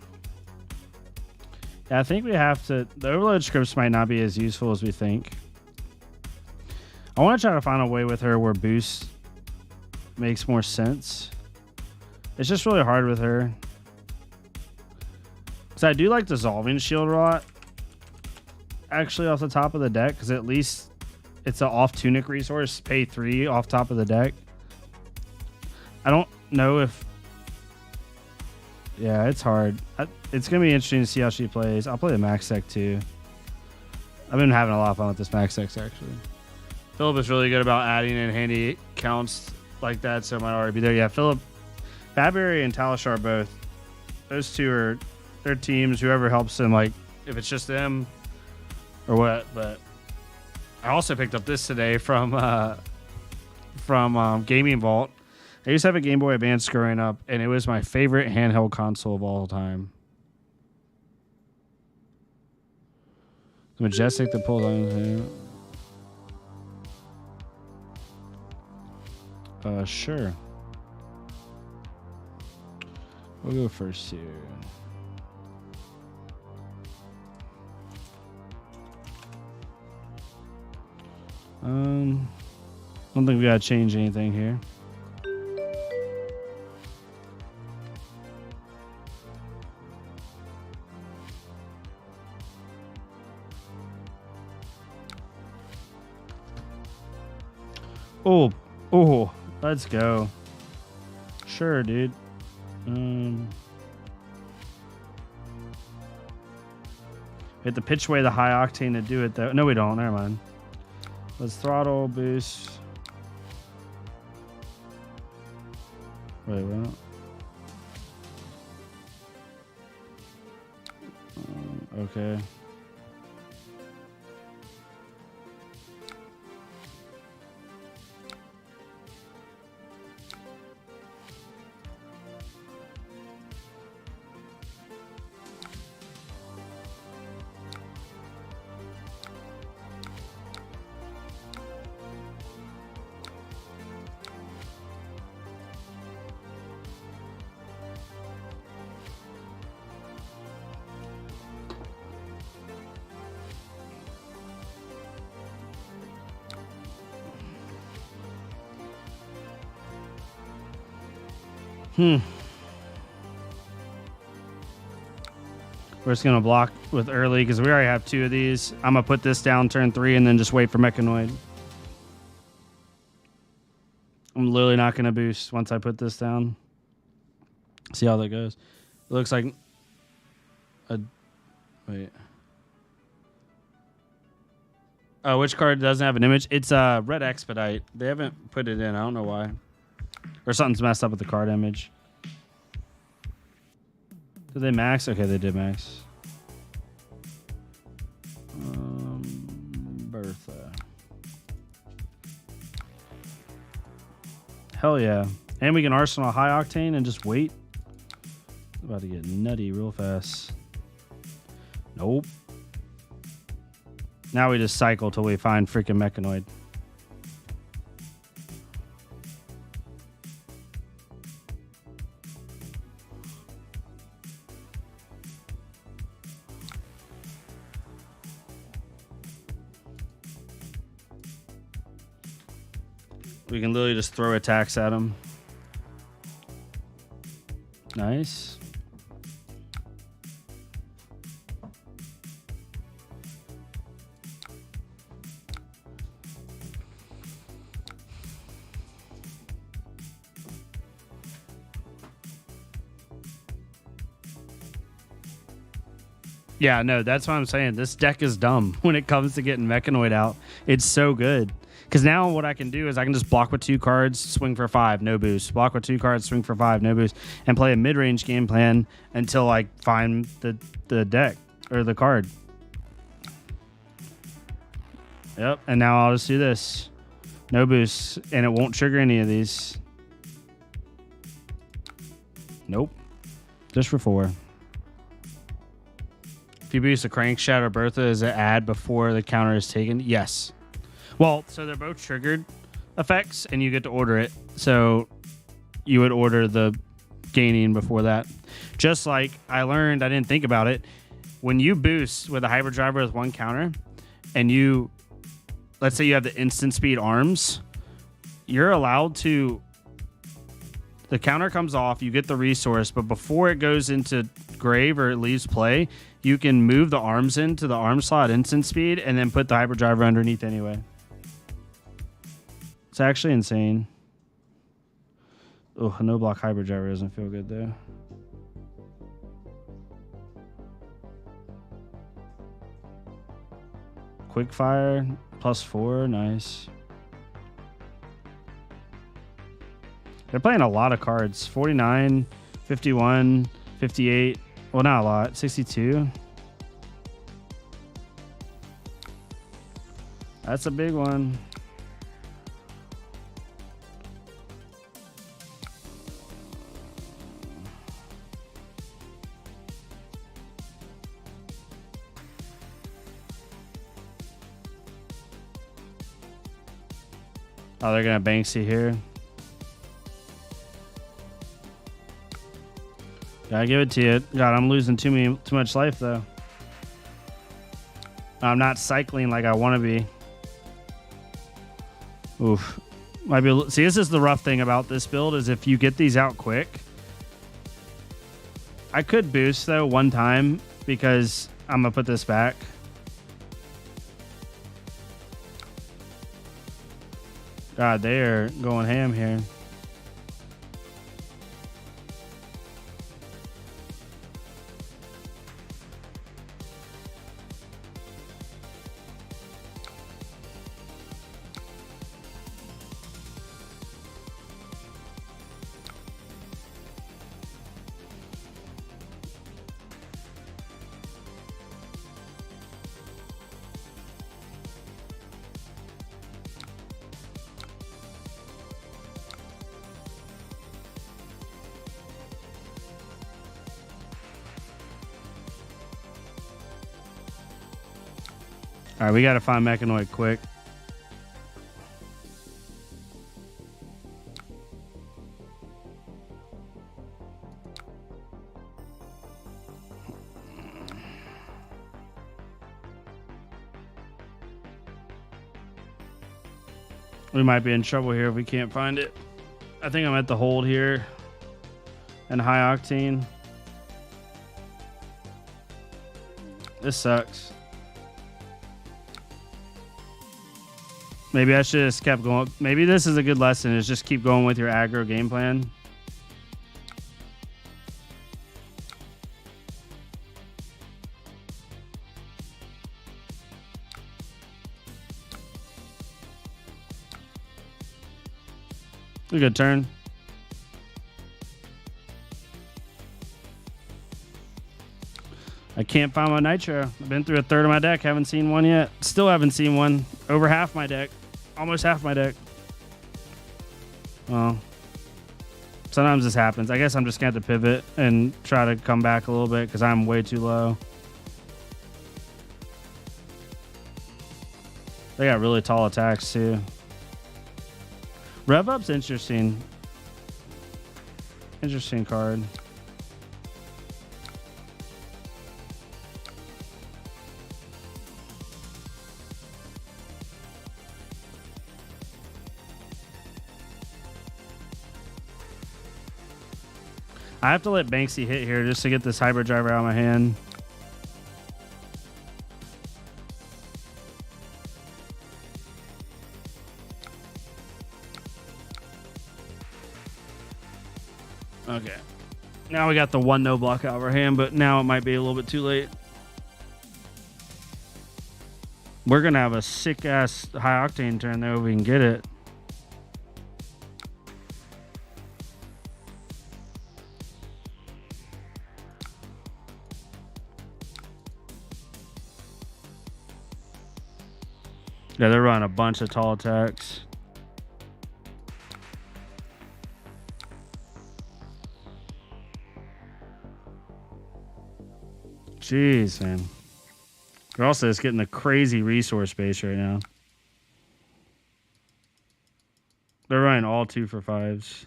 Yeah, I think we have to... The overload scripts might not be as useful as we think. I want to try to find a way with her where boost makes more sense. It's just really hard with her. Because I do like Dissolving Shield a lot. Actually, off the top of the deck. Because at least it's an off-tunic resource. Pay 3 off top of the deck. I don't know if... Yeah, it's hard. It's going to be interesting to see how she plays. I'll play the Maxx deck too. I've been having a lot of fun with this Maxx deck actually. Philip is really good about adding in handy counts like that, so it might already be there. Yeah, Philip, Fabberry and Talishar both. Those two are their teams. Whoever helps them, like if it's just them or what. But I also picked up this today from Gaming Vault. I used to have a Game Boy Advance growing up, and it was my favorite handheld console of all time. Majestic to pull down. Sure. We'll go first here. I don't think we gotta change anything here. Oh, let's go. Sure, dude. We have to pitch away the high octane to do it, though. No, we don't. Never mind. Let's throttle, boost. Wait, what? Okay. We're just going to block with early because we already have 2 of these. I'm going to put this down turn 3 and then just wait for Mechanoid. I'm literally not going to boost once I put this down. See how that goes. It looks like a... Wait. Oh, which card doesn't have an image? It's Red Expedite. They haven't put it in. I don't know why. Or something's messed up with the card image. Did they max? Okay, they did max. Bertha. Hell yeah. And we can Arsenal high octane and just wait. It's about to get nutty real fast. Nope. Now we just cycle till we find freaking Mechanoid. We can literally just throw attacks at him. Nice. Yeah, no, that's what I'm saying. This deck is dumb when it comes to getting Mechanoid out. It's so good. Because now what I can do is I can just block with 2 cards, swing for 5, no boost. Block with 2 cards, swing for 5, no boost. And play a mid-range game plan until I find the deck or the card. Yep, and now I'll just do this. No boost, and it won't trigger any of these. Nope. Just for 4. If you boost a Crank Shadow Bertha, is it add before the counter is taken? Yes. Well, so they're both triggered effects, and you get to order it. So you would order the gaining before that. Just like I learned, I didn't think about it. When you boost with a Hyper Driver with 1 counter, and you, let's say you have the instant speed arms, you're allowed to, the counter comes off, you get the resource, but before it goes into grave or it leaves play, you can move the arms into the arm slot instant speed and then put the Hyper Driver underneath anyway. It's actually insane. Oh, no block Hyper Driver doesn't feel good though. Quick fire +4, nice. They're playing a lot of cards. 49, 51, 58. Well, not a lot. 62. That's a big one. Oh, they're going to Banksy here. Gotta give it to you. God, I'm losing too much life, though. I'm not cycling like I want to be. Oof. Might be. See, this is the rough thing about this build, is if you get these out quick. I could boost, though, one time, because I'm going to put this back. God, they are going ham here. All right, we got to find Mechanoid quick. We might be in trouble here if we can't find it. I think I'm at the hold here. And high octane. This sucks. Maybe I should have just kept going. Maybe this is a good lesson, is just keep going with your aggro game plan. A good turn. I can't find my nitro. I've been through a third of my deck. Haven't seen one yet. Still haven't seen one. Over half my deck. Almost half my deck. Well, sometimes this happens. I guess I'm just going to have to pivot and try to come back a little bit because I'm way too low. They got really tall attacks too. Rev Up's interesting. Interesting card. I have to let Banksy hit here just to get this hybrid driver out of my hand. Okay. Now we got the one no block out of our hand, but now it might be a little bit too late. We're going to have a sick ass high octane turn there if we can get it. Yeah, they're running a bunch of tall attacks. Jeez, man. They're also just getting a crazy resource base right now. They're running all 2 for 5s.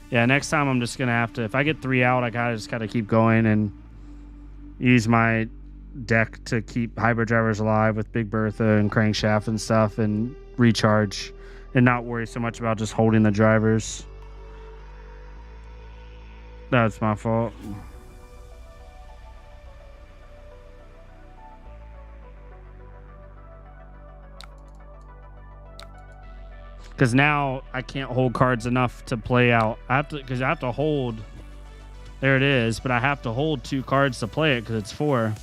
Yeah, next time I'm just going to have to... If I get 3 out, I just got to keep going and use my deck to keep hybrid drivers alive with Big Bertha and Crankshaft and stuff and recharge and not worry so much about just holding the drivers. That's my fault. Because now I can't hold cards enough to play out. I have to, because I have to hold. There it is, but I have to hold 2 cards to play it because it's 4.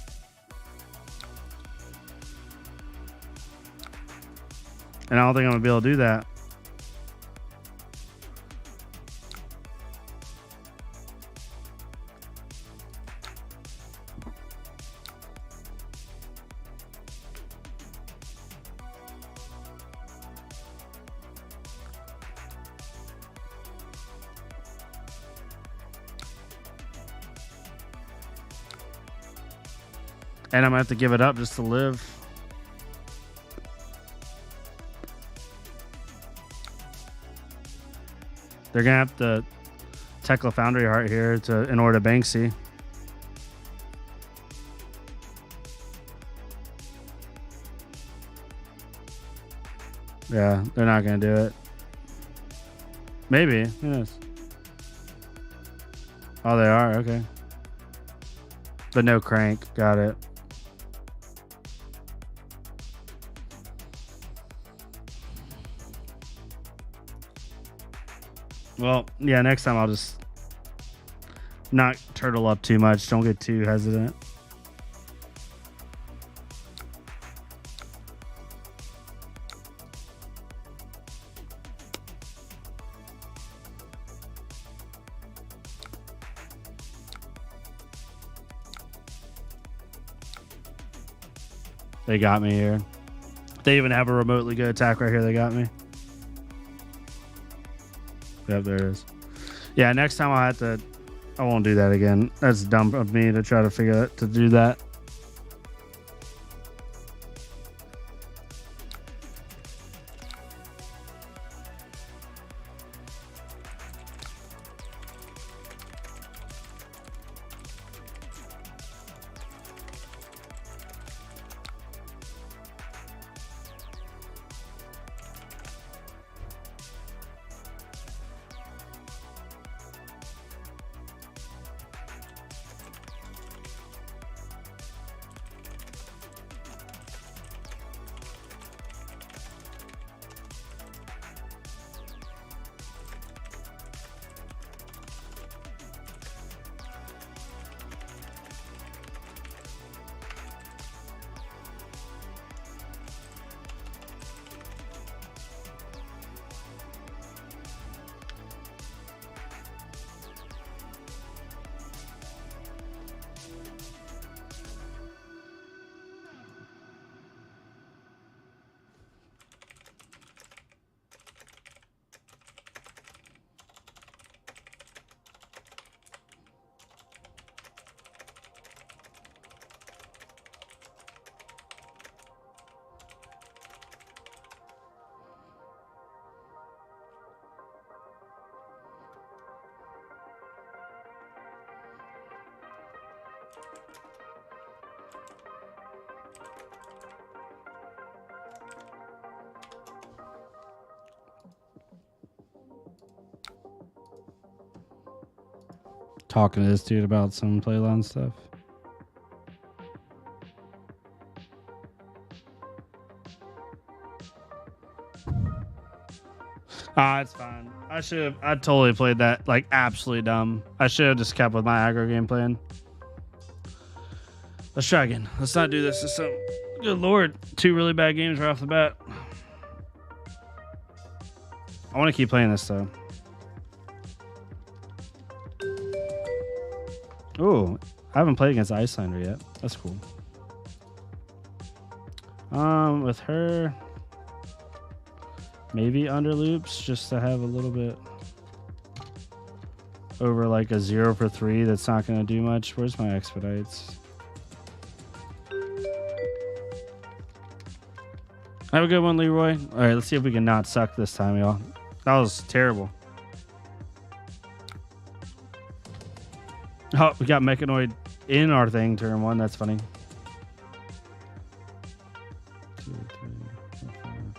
And I don't think I'm gonna be able to do that. And I'm gonna have to give it up just to live. They're gonna have to Tekla Foundry Heart here in order to Banksy. Yeah, they're not gonna do it. Maybe. Who knows? Oh, they are? Okay. But no crank. Got it. Well, yeah, next time I'll just not turtle up too much. Don't get too hesitant. They got me here. They even have a remotely good attack right here. They got me. Yep, there it is. Yeah, next time I'll have to I won't do that again. That's dumb of me to try to figure out to do that. Talking to this dude about some playline stuff. It's fine. I totally played that like absolutely dumb. I should have just kept with my aggro game plan. Let's try again. Let's not do this. Good lord, 2 really bad games right off the bat. I want to keep playing this though. Ooh, I haven't played against Icelander yet. That's cool. With her, maybe under loops just to have a little bit over like a 0 for 3. That's not going to do much. Where's my expedites? Have a good one, Leroy. All right, let's see if we can not suck this time, y'all. That was terrible. Oh, we got Mechanoid in our thing, turn 1. That's funny. 2, 3, 4, 5.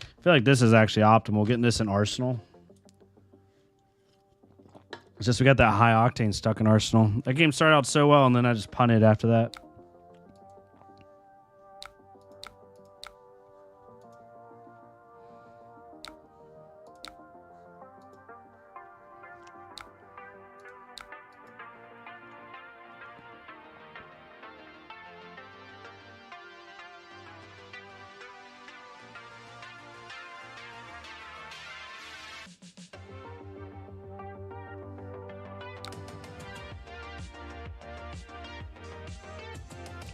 I feel like this is actually optimal, getting this in Arsenal. It's just we got that high octane stuck in Arsenal. That game started out so well, and then I just punted after that.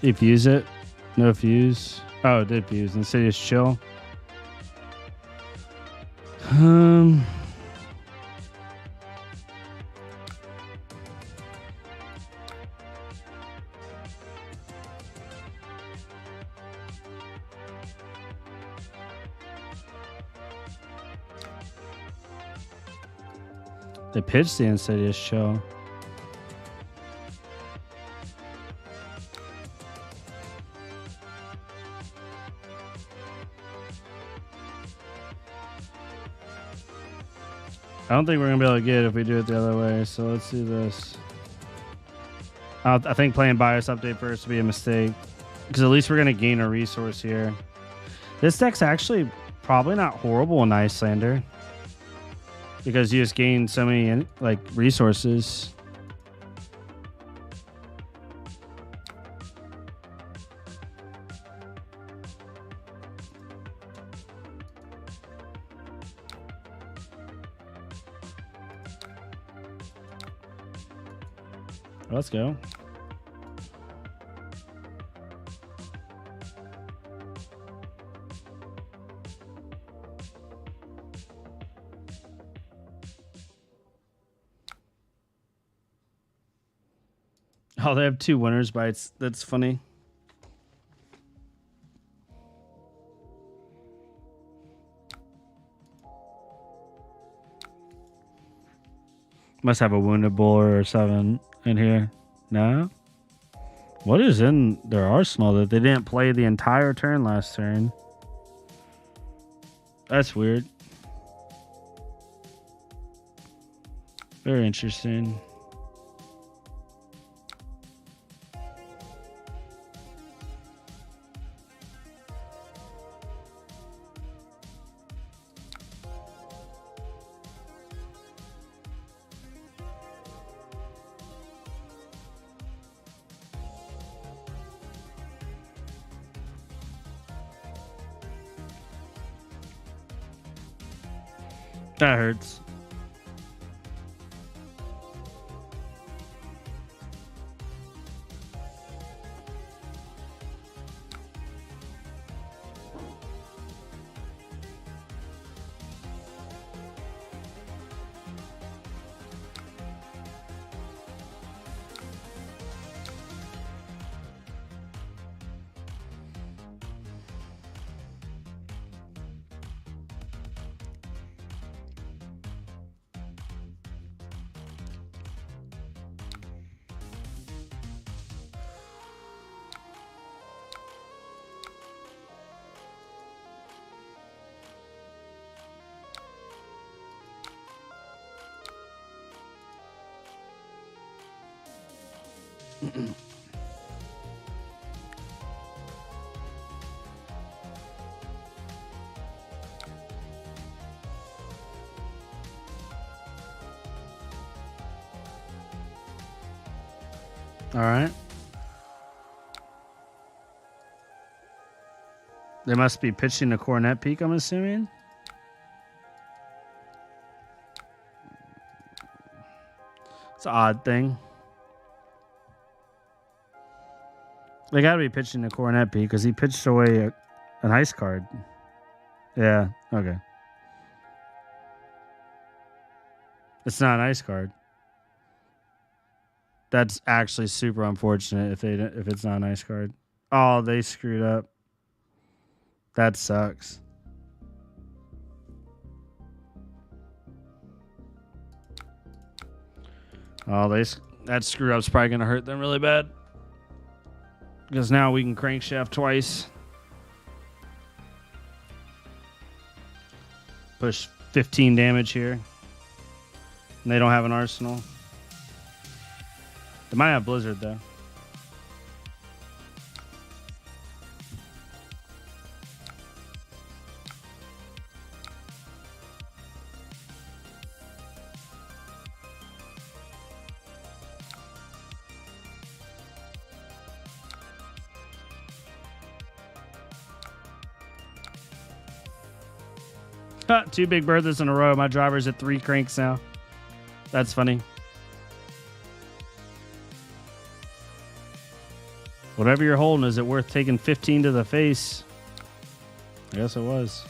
Did he fuse it? No fuse. Oh, it did fuse. Insidious chill. They pitched the Insidious chill. I don't think we're going to be able to get it if we do it the other way, so let's do this. I think playing BIOS update first would be a mistake, because at least we're going to gain a resource here. This deck's actually probably not horrible in Icelander, because you just gain so many like resources. Let's go. Oh, they have 2 winners bites. That's funny. Must have a wounded bull or 7 in here. No? What is in their arsenal that they didn't play the entire turn last turn? That's weird. Very interesting. That hurts. All right. They must be pitching a cornet peak, I'm assuming. It's an odd thing. They got to be pitching a cornet peak because he pitched away an ice card. Yeah, okay. It's not an ice card. That's actually super unfortunate if it's not an ice card. Oh, they screwed up. That sucks. Oh, that screw up's probably gonna hurt them really bad. Because now we can crankshaft twice. Push 15 damage here. And they don't have an arsenal. They might have Blizzard though. Two big berthas in a row. My driver's at 3 cranks now. That's funny. Whatever you're holding, is it worth taking 15 to the face? I guess it was.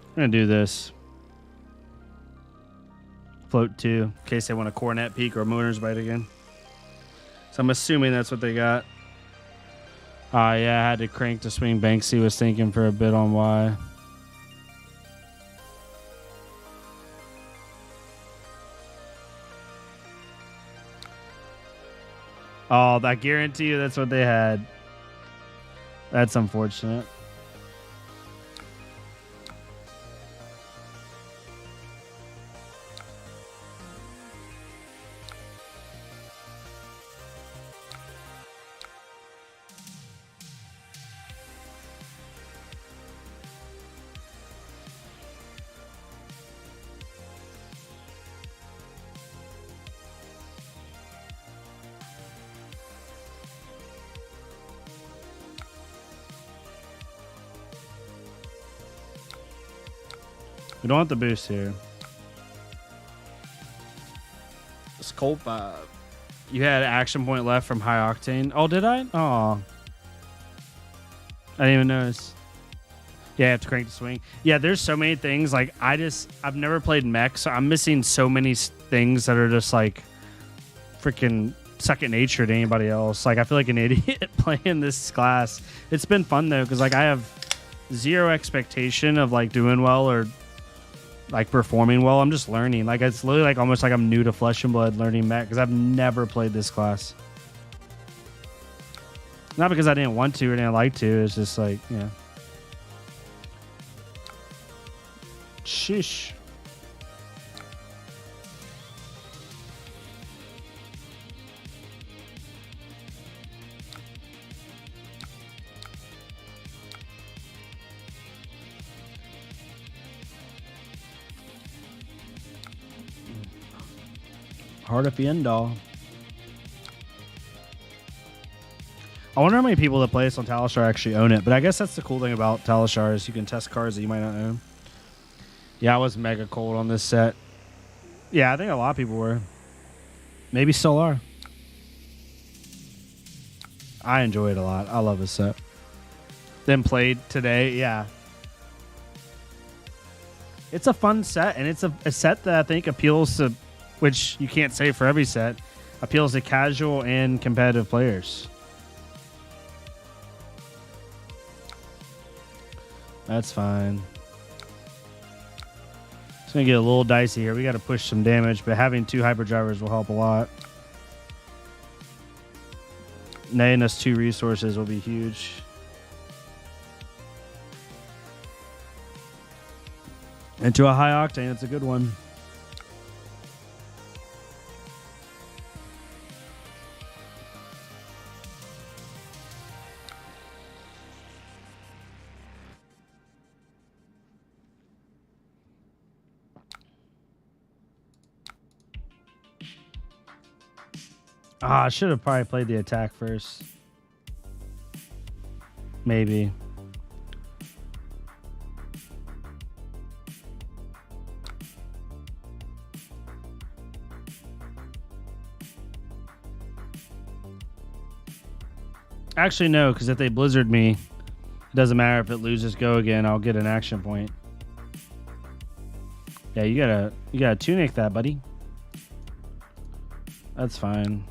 I'm going to do this. Float 2, in case they want a cornet peak or a motor's bite again. So I'm assuming that's what they got. Yeah, I had to crank to swing Banksy. Was thinking for a bit on why. Oh, I guarantee you that's what they had. That's unfortunate. We don't want the boost here. Sculpt 5. You had action point left from high octane. Oh, did I? Oh. I didn't even notice. Yeah, I have to crank the swing. Yeah, there's so many things. Like, I've never played Maxx, so I'm missing so many things that are just like freaking second nature to anybody else. Like, I feel like an idiot playing this class. It's been fun though, because like I have zero expectation of like doing well or like performing well. I'm just learning. Like, it's literally like almost like I'm new to Flesh and Blood learning Maxx, because I've never played this class. Not because I didn't want to or didn't like to. It's just like, yeah. Sheesh. Hard at the end all. I wonder how many people that play this on Talishar actually own it, but I guess that's the cool thing about Talishar is you can test cards that you might not own. Yeah, I was mega cold on this set. Yeah, I think a lot of people were. Maybe still are. I enjoy it a lot. I love this set. Then played today, yeah. It's a fun set, and it's a set that I think appeals to, which you can't say for every set, appeals to casual and competitive players. That's fine. It's going to get a little dicey here. We got to push some damage, but having 2 hyperdrivers will help a lot. Netting us 2 resources will be huge. Into a high octane, it's a good one. Ah, I should have probably played the attack first. Maybe. Actually, no, because if they blizzard me, it doesn't matter if it loses go again. I'll get an action point. Yeah, you gotta tunic that, buddy. That's fine.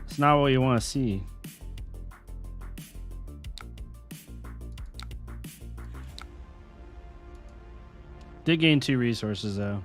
It's not what you want to see. Did gain 2 resources though.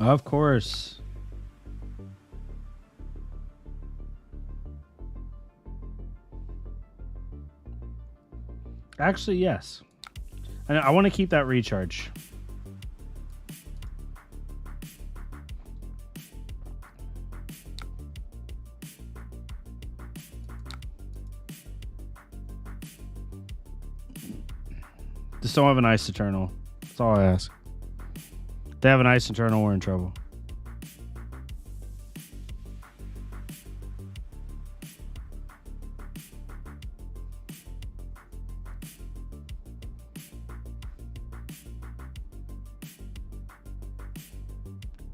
Of course. Actually, yes. I want to keep that recharge. Just don't have an Ice Eternal. That's all I ask. If they have an Ice Eternal, we're in trouble.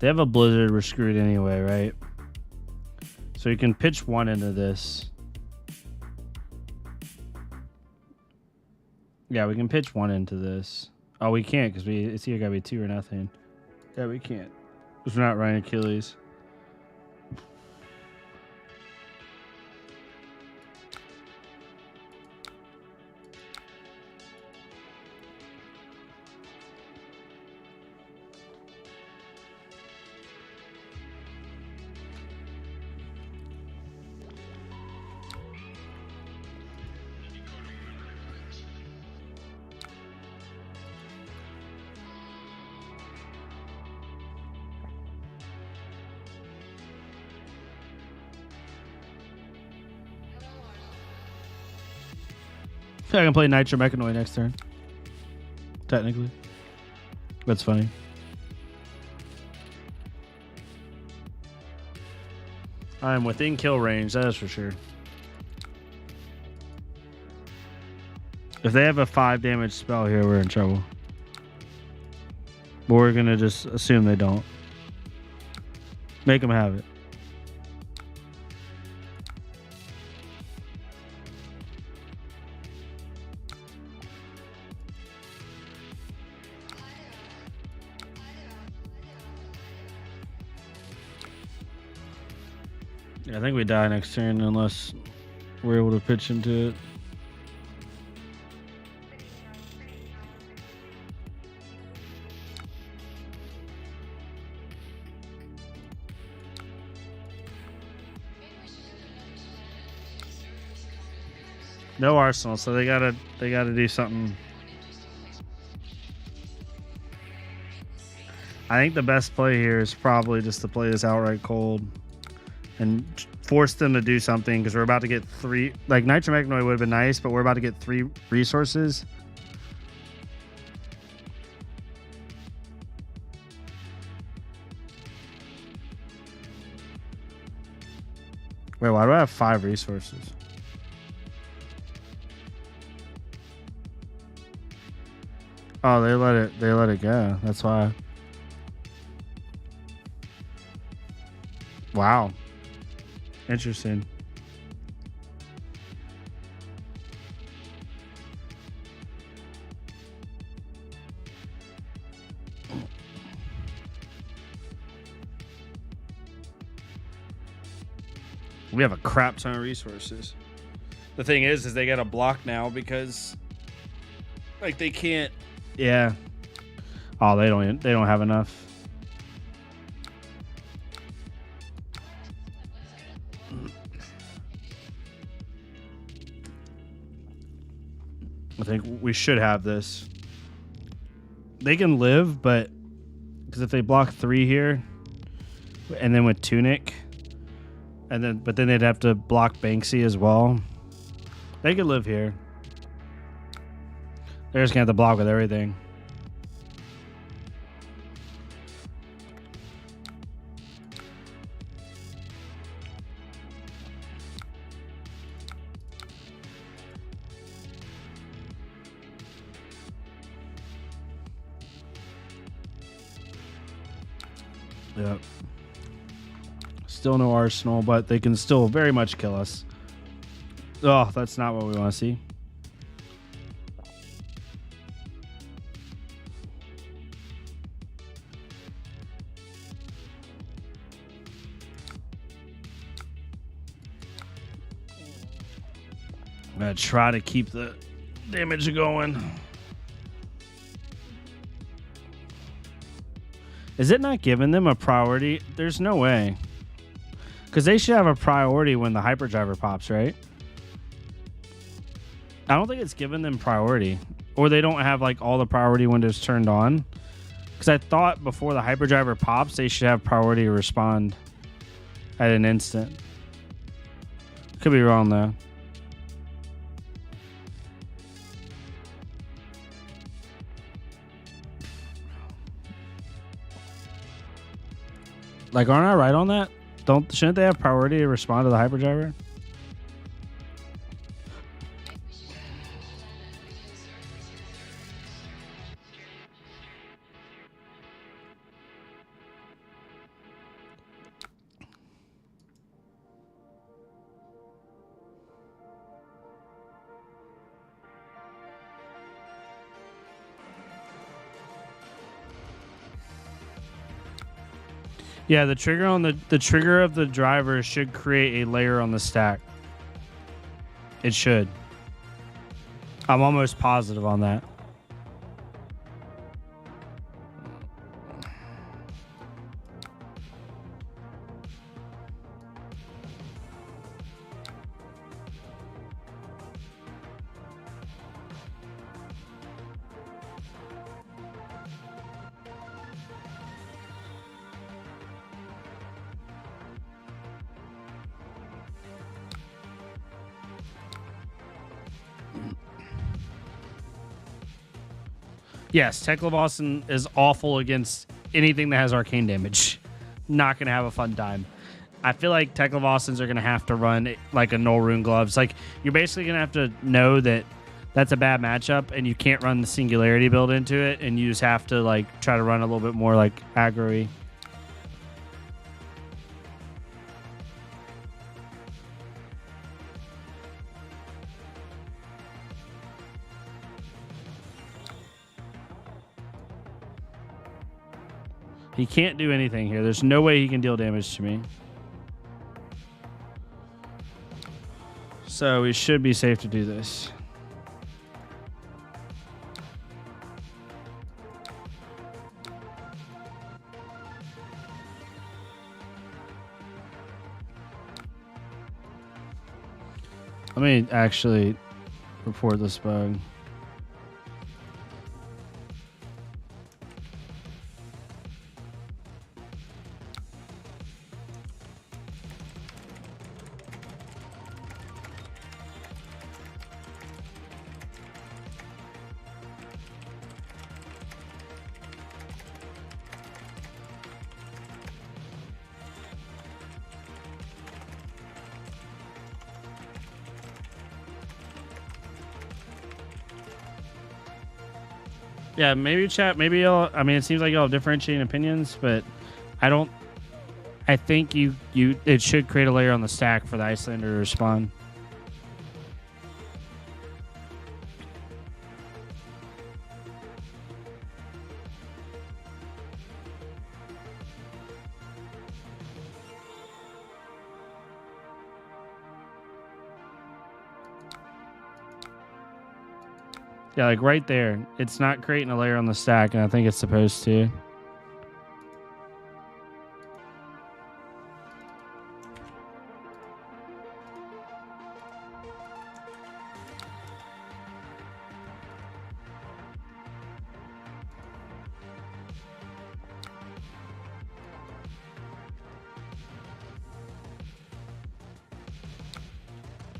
They have a Blizzard, we're screwed anyway, right? So you can pitch 1 into this. Yeah, we can pitch 1 into this. Oh, we can't because it's either gotta be 2 or nothing. Yeah, we can't. Because we're not running Achilles. I can play Nitro Mechanoid next turn. Technically. That's funny. I'm within kill range, that is for sure. If they have a 5 damage spell here, we're in trouble. But we're going to just assume they don't. Make them have it. Yeah, I think we die next turn unless we're able to pitch into it. No arsenal, so they gotta do something. I think the best play here is probably just to play this outright cold and force them to do something because we're about to get 3. Like Nitro Mechanoid would have been nice, but we're about to get 3 resources. Wait, why do I have 5 resources? Oh, they let it go. That's why. Wow. Interesting. We have a crap ton of resources. The thing is they got to block now because like they can't. Yeah. Oh, they don't have enough. I think we should have this. They can live, but because if they block 3 here, and then with Tunic, but then they'd have to block Banksy as well. They could live here. They're just gonna have to block with everything. Yep. Still no arsenal, but they can still very much kill us. Oh, that's not what we want to see. I'm going to try to keep the damage going. Is it not giving them a priority? There's no way. Because they should have a priority when the hyperdriver pops, right? I don't think it's giving them priority. Or they don't have like all the priority windows turned on. Because I thought before the hyperdriver pops, they should have priority to respond at an instant. Could be wrong though. Like, aren't I right on that? Shouldn't they have priority to respond to the hyperdriver? Yeah, the trigger on the trigger of the driver should create a layer on the stack. It should. I'm almost positive on that. Yes, Tekla Boston is awful against anything that has arcane damage. Not going to have a fun time. I feel like Tekla Bostons are going to have to run like a Null Rune Gloves. Like, you're basically going to have to know that that's a bad matchup and you can't run the Singularity build into it, and you just have to like try to run a little bit more like aggro-y. He can't do anything here. There's no way he can deal damage to me. So we should be safe to do this. Let me actually report this bug. Yeah, maybe chat. Maybe y'all. I mean, it seems like y'all have differentiating opinions, but I don't. I think it should create a layer on the stack for the Icelander to respond. Yeah, like right there. It's not creating a layer on the stack, and I think it's supposed to.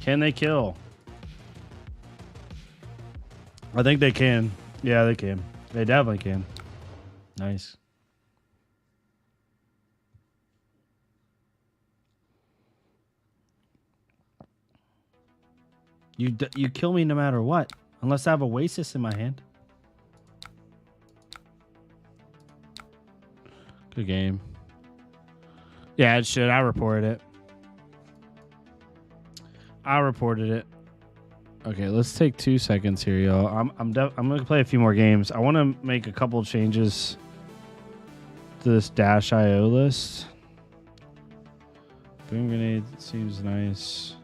Can they kill? I think they can. Yeah, they can. They definitely can. Nice. You kill me no matter what, unless I have Oasis in my hand. Good game. Yeah, it should. I reported it. I reported it. Okay, let's take 2 seconds here, y'all. I'm gonna play a few more games. I want to make a couple changes to this Dash IO list. Boom Grenade seems nice.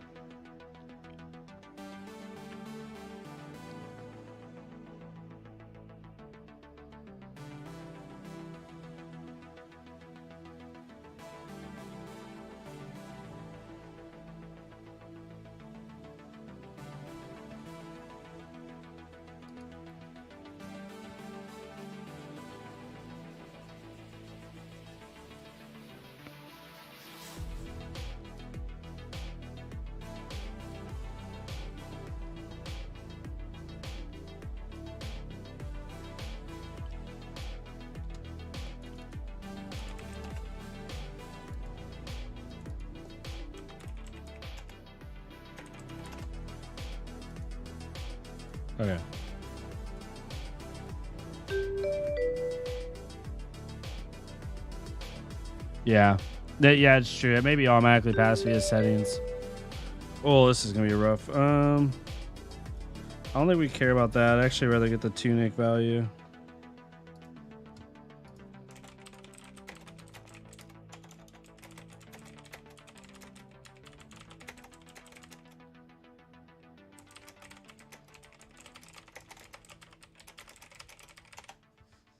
Okay. Yeah. Yeah, it's true. It may be automatically passed via settings. Oh, this is gonna be rough. I don't think we care about that. I'd actually rather get the tunic value.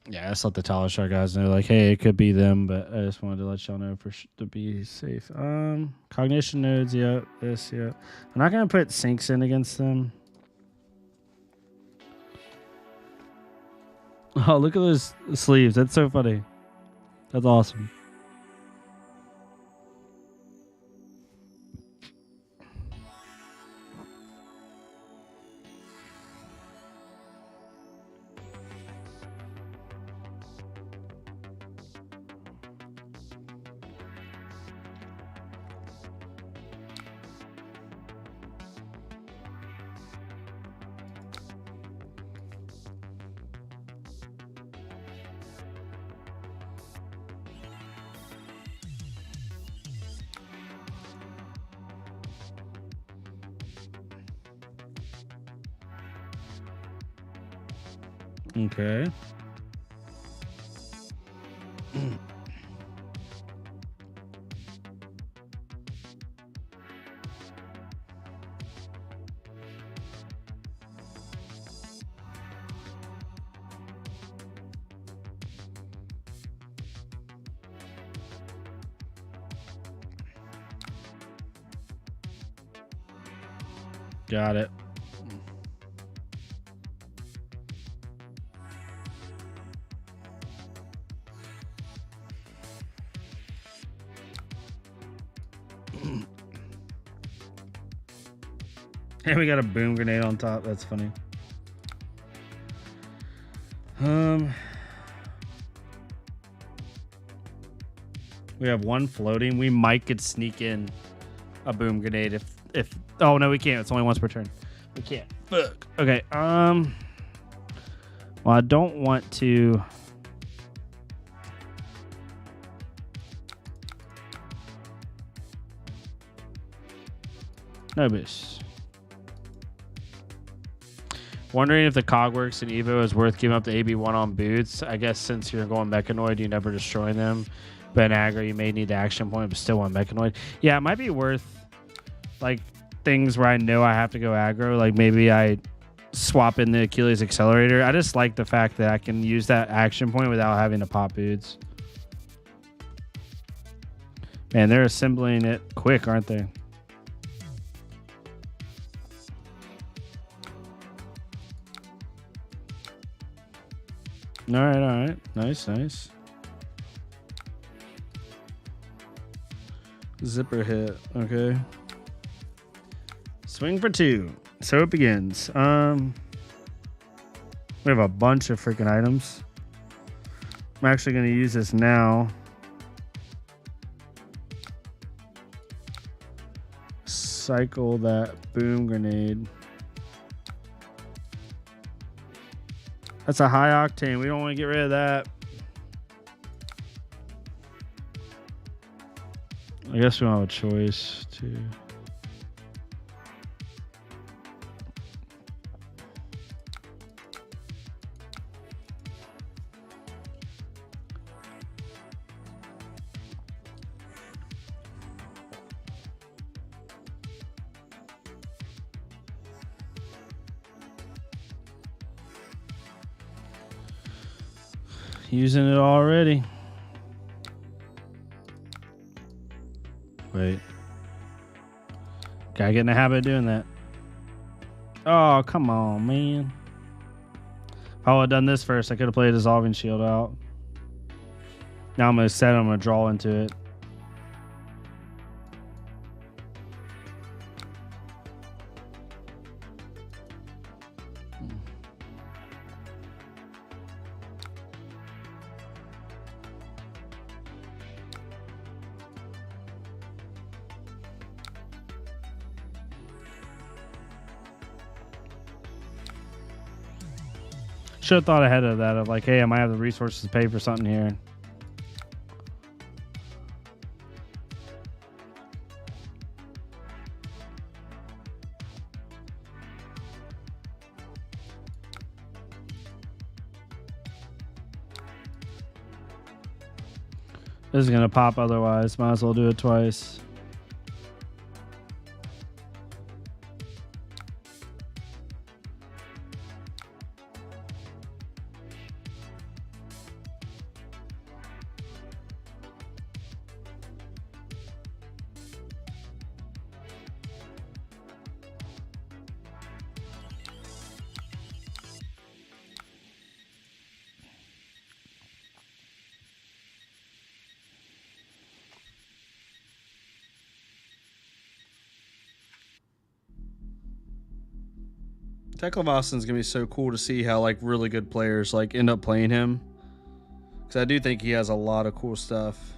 Yeah, I just let the Tower Shot guys know, like, hey, it could be them, but I just wanted to let y'all know to be safe. Cognition nodes, yeah. This, yeah. I'm not gonna put sinks in against them. Oh, look at those sleeves. That's so funny. That's awesome. Okay. Got it. And we got a boom grenade on top. That's funny. We have one floating. We might could sneak in a boom grenade if oh no, we can't. It's only once per turn. We can't. Fuck. Okay. Well, I don't want to. No bish. Wondering if the Cogworks and Evo is worth giving up the AB1 on boots. I guess since you're going Mechanoid, you never destroying them. But in aggro, you may need the action point, but still want Mechanoid. Yeah, it might be worth like things where I know I have to go aggro. Like maybe I swap in the Achilles Accelerator. I just like the fact that I can use that action point without having to pop boots. Man, they're assembling it quick, aren't they? All right. Nice. Zipper hit. Okay. Swing for 2. So it begins. We have a bunch of freaking items. I'm actually going to use this now. Cycle that boom grenade. That's a high octane. We don't want to get rid of that. I guess we don't have a choice to. Using it already. Wait. Gotta get in the habit of doing that. Oh, come on, man. If I would have done this first, I could have played a Dissolving Shield out. Now I'm going to set it, I'm going to draw into it. Should have thought ahead of that, of like, hey, I might have the resources to pay for something here. This is going to pop otherwise. Might as well do it twice. Teklevosson's gonna be so cool to see how like really good players like end up playing him, because I do think he has a lot of cool stuff.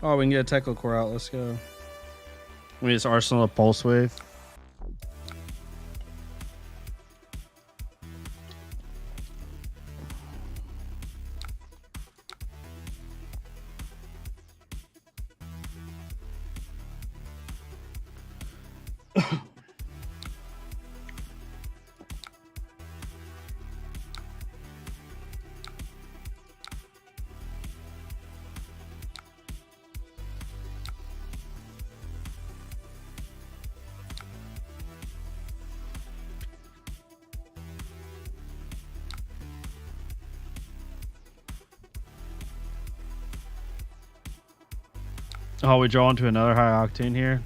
Oh, we can get a Tekla core out. Let's go. We just Arsenal a Pulse Wave. Oh, we draw into another high octane here.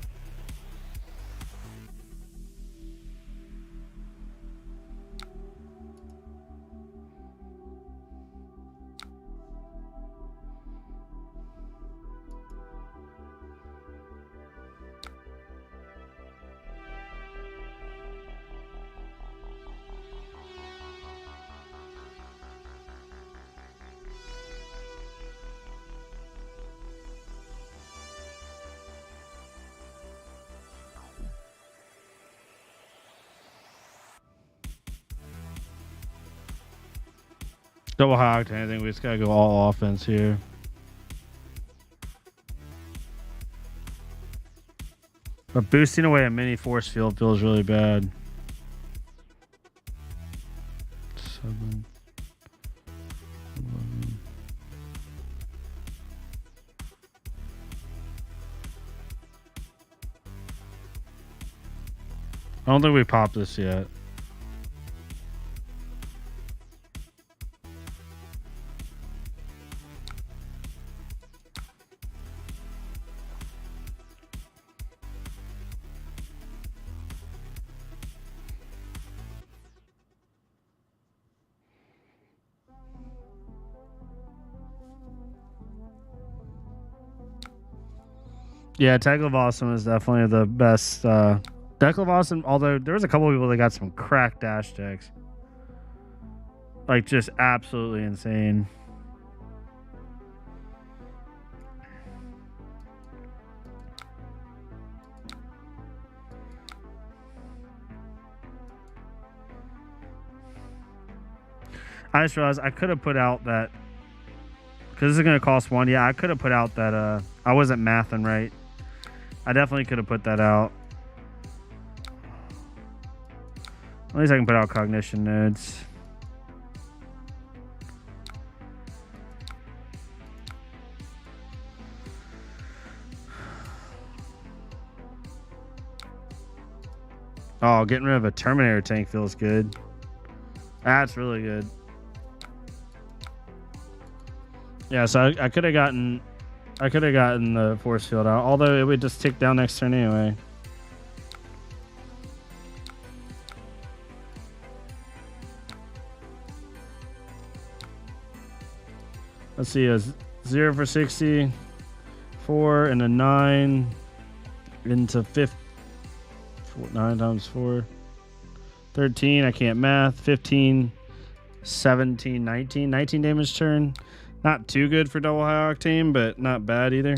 Double high octane. I think we just gotta go all offense here. But boosting away a mini force field feels really bad. 7, 11. I don't think we popped this yet. Yeah, Teklevossen is definitely the best. Teklevossen, although there was a couple of people that got some crack dash decks. Like, just absolutely insane. I just realized I could have put out that, because this is going to cost 1. Yeah, I could have put out that I wasn't mathing right. I definitely could have put that out. At least I can put out cognition nodes. Oh, getting rid of a Terminator tank feels good. That's really good. Yeah, so I could have gotten the force field out, although it would just tick down next turn anyway. Let's see, a 0 for 60, 4 and a 9 into 5. 9 times 4. 13, I can't math. 15, 17, 19. 19 damage turn. Not too good for double high octane, but not bad either.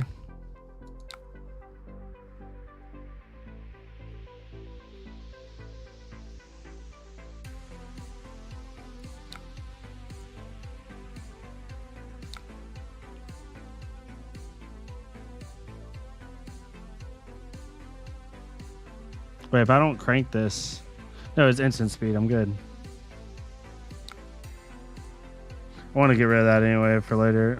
Wait, if I don't crank this... No, it's instant speed. I'm good. I want to get rid of that anyway for later.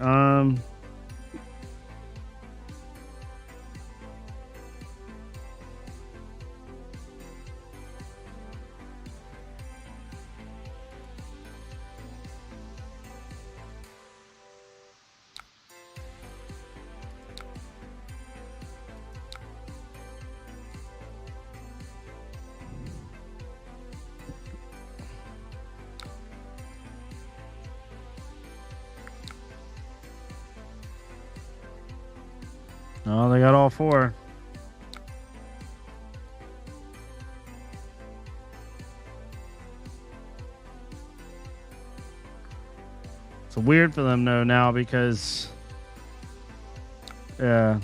Oh, they got all 4. It's weird for them though now because, yeah.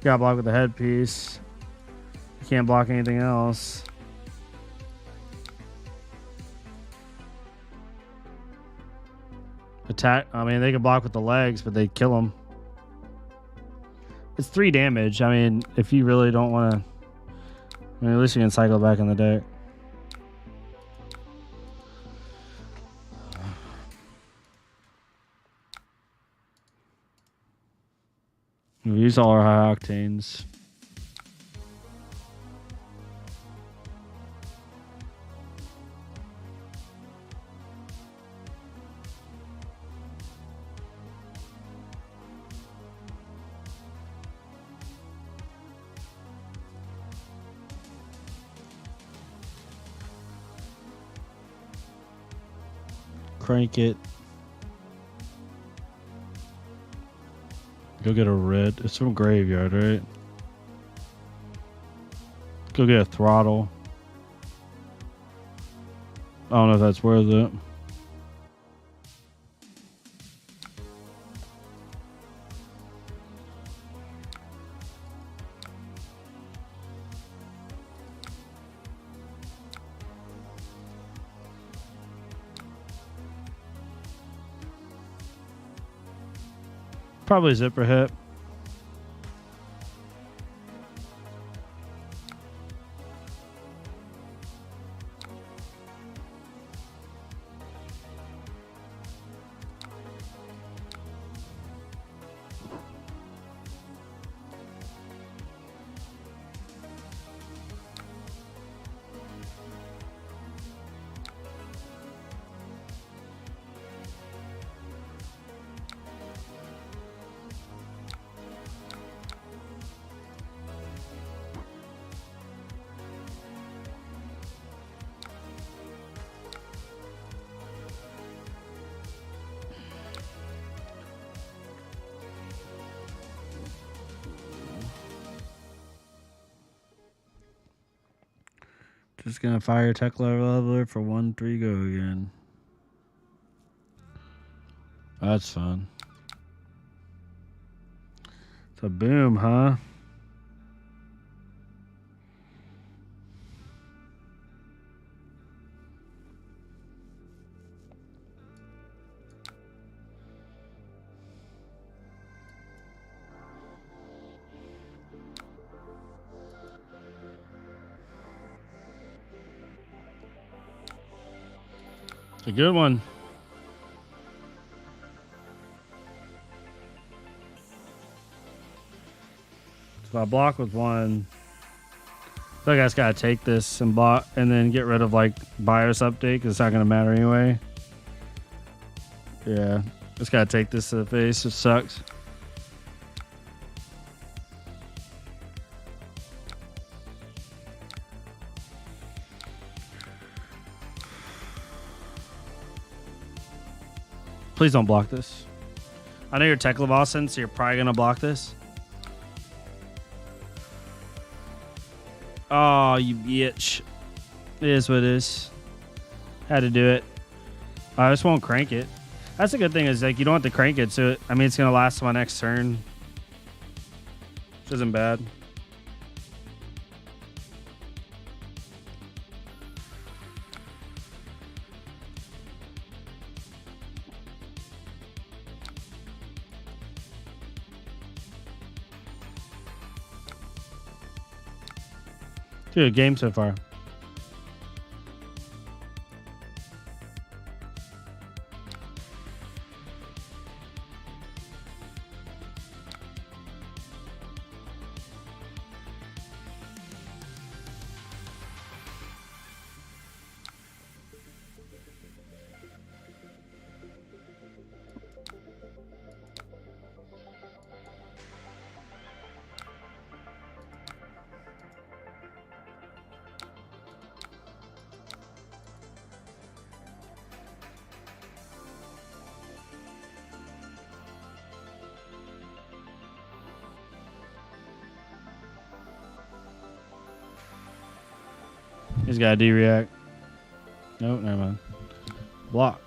Got blocked with the headpiece. You can't block anything else. Attack. I mean, they can block with the legs, but they kill them. It's 3 damage. I mean, if you really don't want to, I mean, at least you can cycle back in the deck. We use all our high octanes. Crank it. Go get a red. It's from graveyard, right? Go get a throttle. I don't know if that's worth it. Probably zipper hit. Just gonna fire tech leveler for 1/3 go again. That's fun. It's a boom, huh? It's a good one. If I block with 1, I feel like I just gotta take this and block and then get rid of like BIOS update because it's not gonna matter anyway. Yeah, just gotta take this to the face. It sucks. Please don't block this. I know you're Tech Leviathan, so you're probably gonna block this. Oh, you bitch. It is what it is. Had to do it. I just won't crank it. That's a good thing is like you don't have to crank it, so I mean it's gonna last my next turn. Which isn't bad. Good game so far. He's got a D-react. Nope, never mind. Block.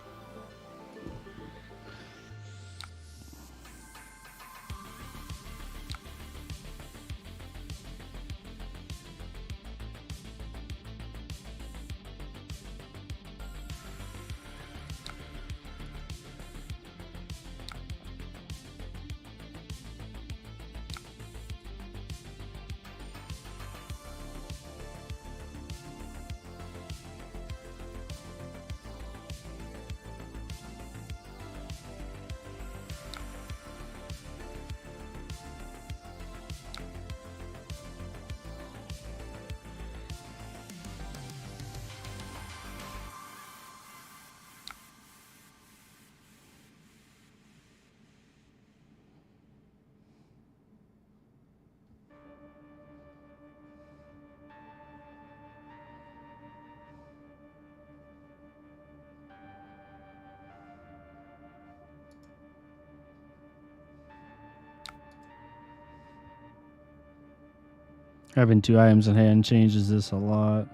Having 2 items in hand changes this a lot.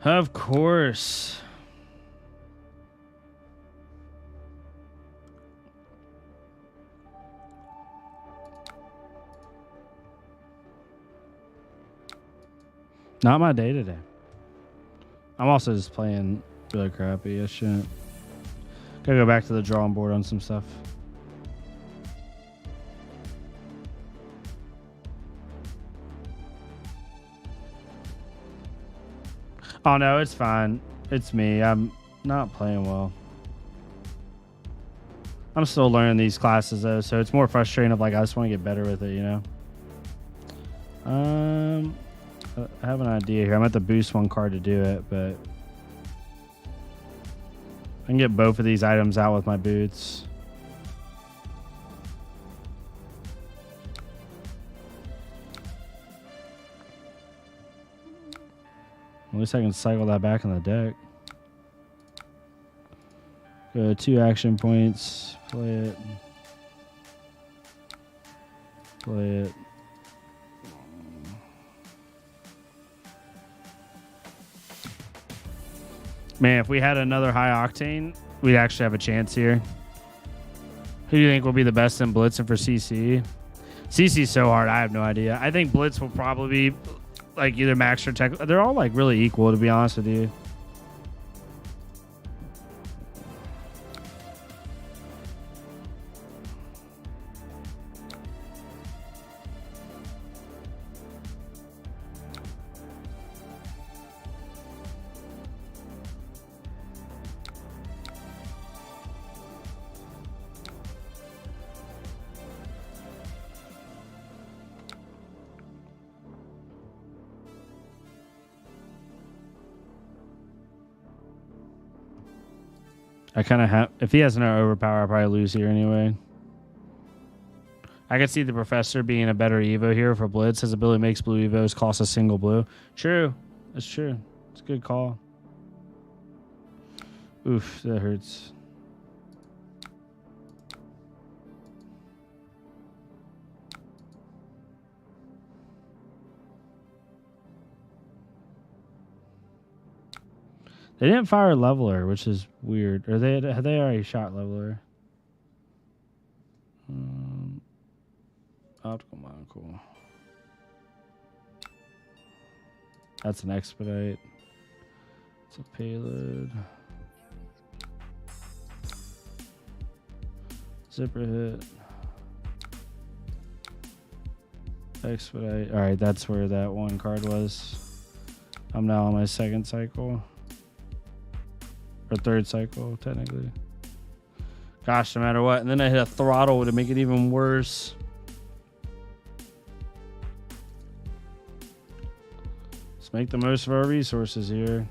Of course. Not my day today. I'm also just playing really crappy. I shouldn't. Gotta go back to the drawing board on some stuff. Oh no, it's fine. It's me. I'm not playing well. I'm still learning these classes though, so it's more frustrating of like I just want to get better with it, you know. I have an idea here. I'm at to boost one card to do it, but I can get both of these items out with my boots. At least I can cycle that back in the deck. Go 2 action points. Play it. Play it. Man, if we had another high octane, we'd actually have a chance here. Who do you think will be the best in blitzing for CC? CC's so hard, I have no idea. I think blitz will probably be like either Maxx or Tech. They're all like really equal, to be honest with you. I kind of have... If he has no overpower, I'll probably lose here anyway. I could see the Professor being a better Evo here for Blitz. His ability makes blue Evos cost a single blue. True. That's true. It's a good call. Oof, that hurts. They didn't fire Leveler, which is weird. Or had they already shot Leveler? Optical Monocle. That's an Expedite. It's a payload. Zipper hit. Expedite. Alright, that's where that one card was. I'm now on my second cycle. Or third cycle, technically. Gosh, no matter what. And then I hit a throttle to make it even worse. Let's make the most of our resources here.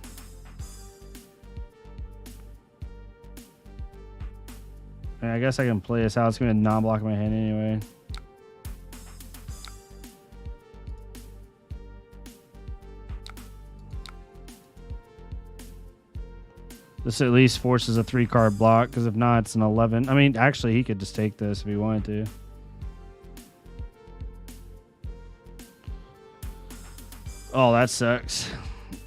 And I guess I can play this out. It's going to non-block my hand anyway. This at least forces a 3-card block, because if not, it's an 11. I mean, actually, he could just take this if he wanted to. Oh, that sucks.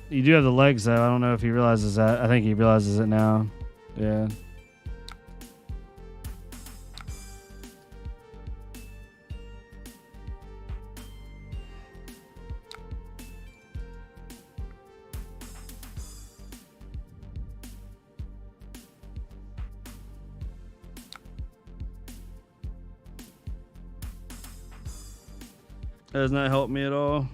You do have the legs, though. I don't know if he realizes that. I think he realizes it now. Yeah. That does not help me at all.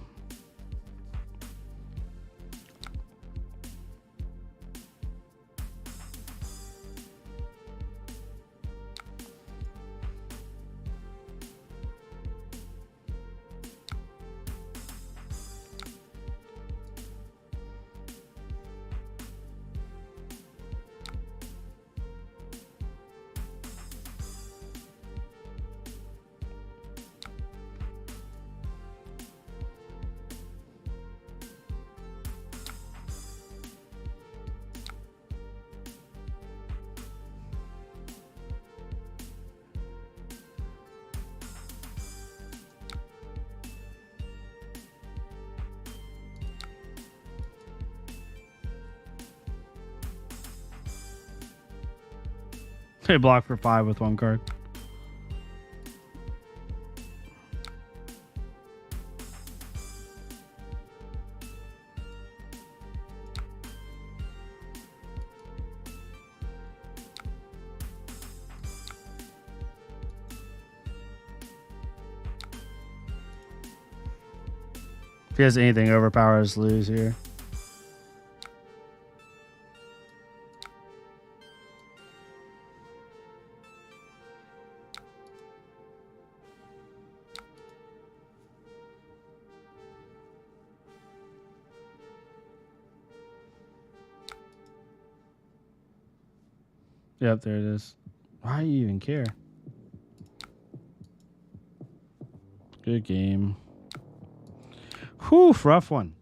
They block for 5 with 1 card. If he has anything overpowers, lose here. Yep, there it is. Why do you even care? Good game. Whew, rough one.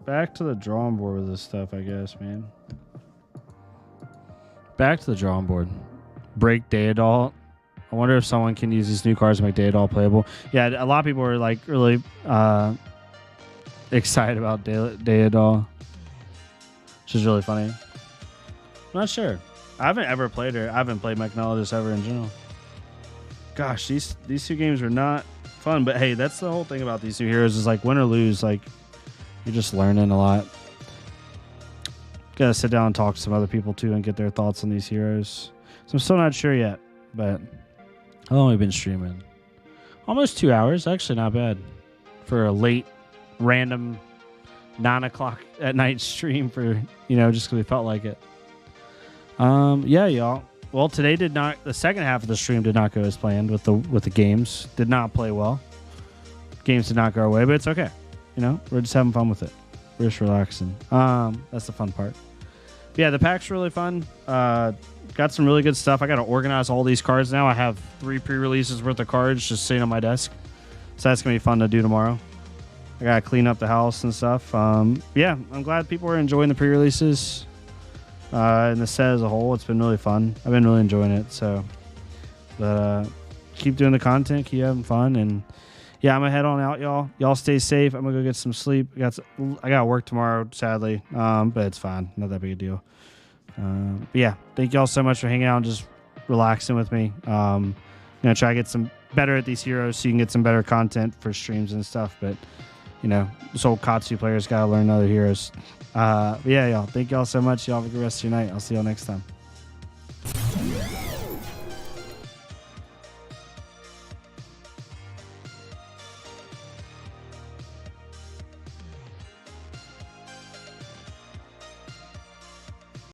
Back to the drawing board with this stuff, I guess, man. Back to the drawing board. Break Daedal. I wonder if someone can use these new cards to make Daedal playable. Yeah, a lot of people are like really excited about Daedal, which is really funny. I'm not sure. I haven't ever played her. I haven't played Mechnologist ever in general. Gosh, these 2 games were not fun, but hey, that's the whole thing about these 2 heroes is like win or lose, like you're just learning a lot. Gotta sit down and talk to some other people too and get their thoughts on these heroes. So I'm still not sure yet, but I've only been streaming almost 2 hours. Actually not bad for a late random 9 o'clock at night stream for, you know, just because we felt like it. Yeah, y'all. Well, today the second half of the stream did not go as planned with the games. Did not play well. Games did not go our way, but it's okay. You know, we're just having fun with it. We're just relaxing. That's the fun part. But yeah, the pack's really fun. Got some really good stuff. I got to organize all these cards now. I have 3 pre-releases worth of cards just sitting on my desk. So that's going to be fun to do tomorrow. I got to clean up the house and stuff. Yeah, I'm glad people are enjoying the pre-releases. And the set as a whole, it's been really fun. I've been really enjoying it. So, but keep doing the content, keep having fun, and yeah, I'm gonna head on out, y'all. Y'all stay safe. I'm gonna go get some sleep. I got work tomorrow, sadly, but it's fine. Not that big a deal. But yeah, thank y'all so much for hanging out and just relaxing with me. Try to get some better at these heroes so you can get some better content for streams and stuff. But you know, this old Katsu players gotta learn other heroes. Yeah, y'all. Thank y'all so much. Y'all have a good rest of your night. I'll see y'all next time.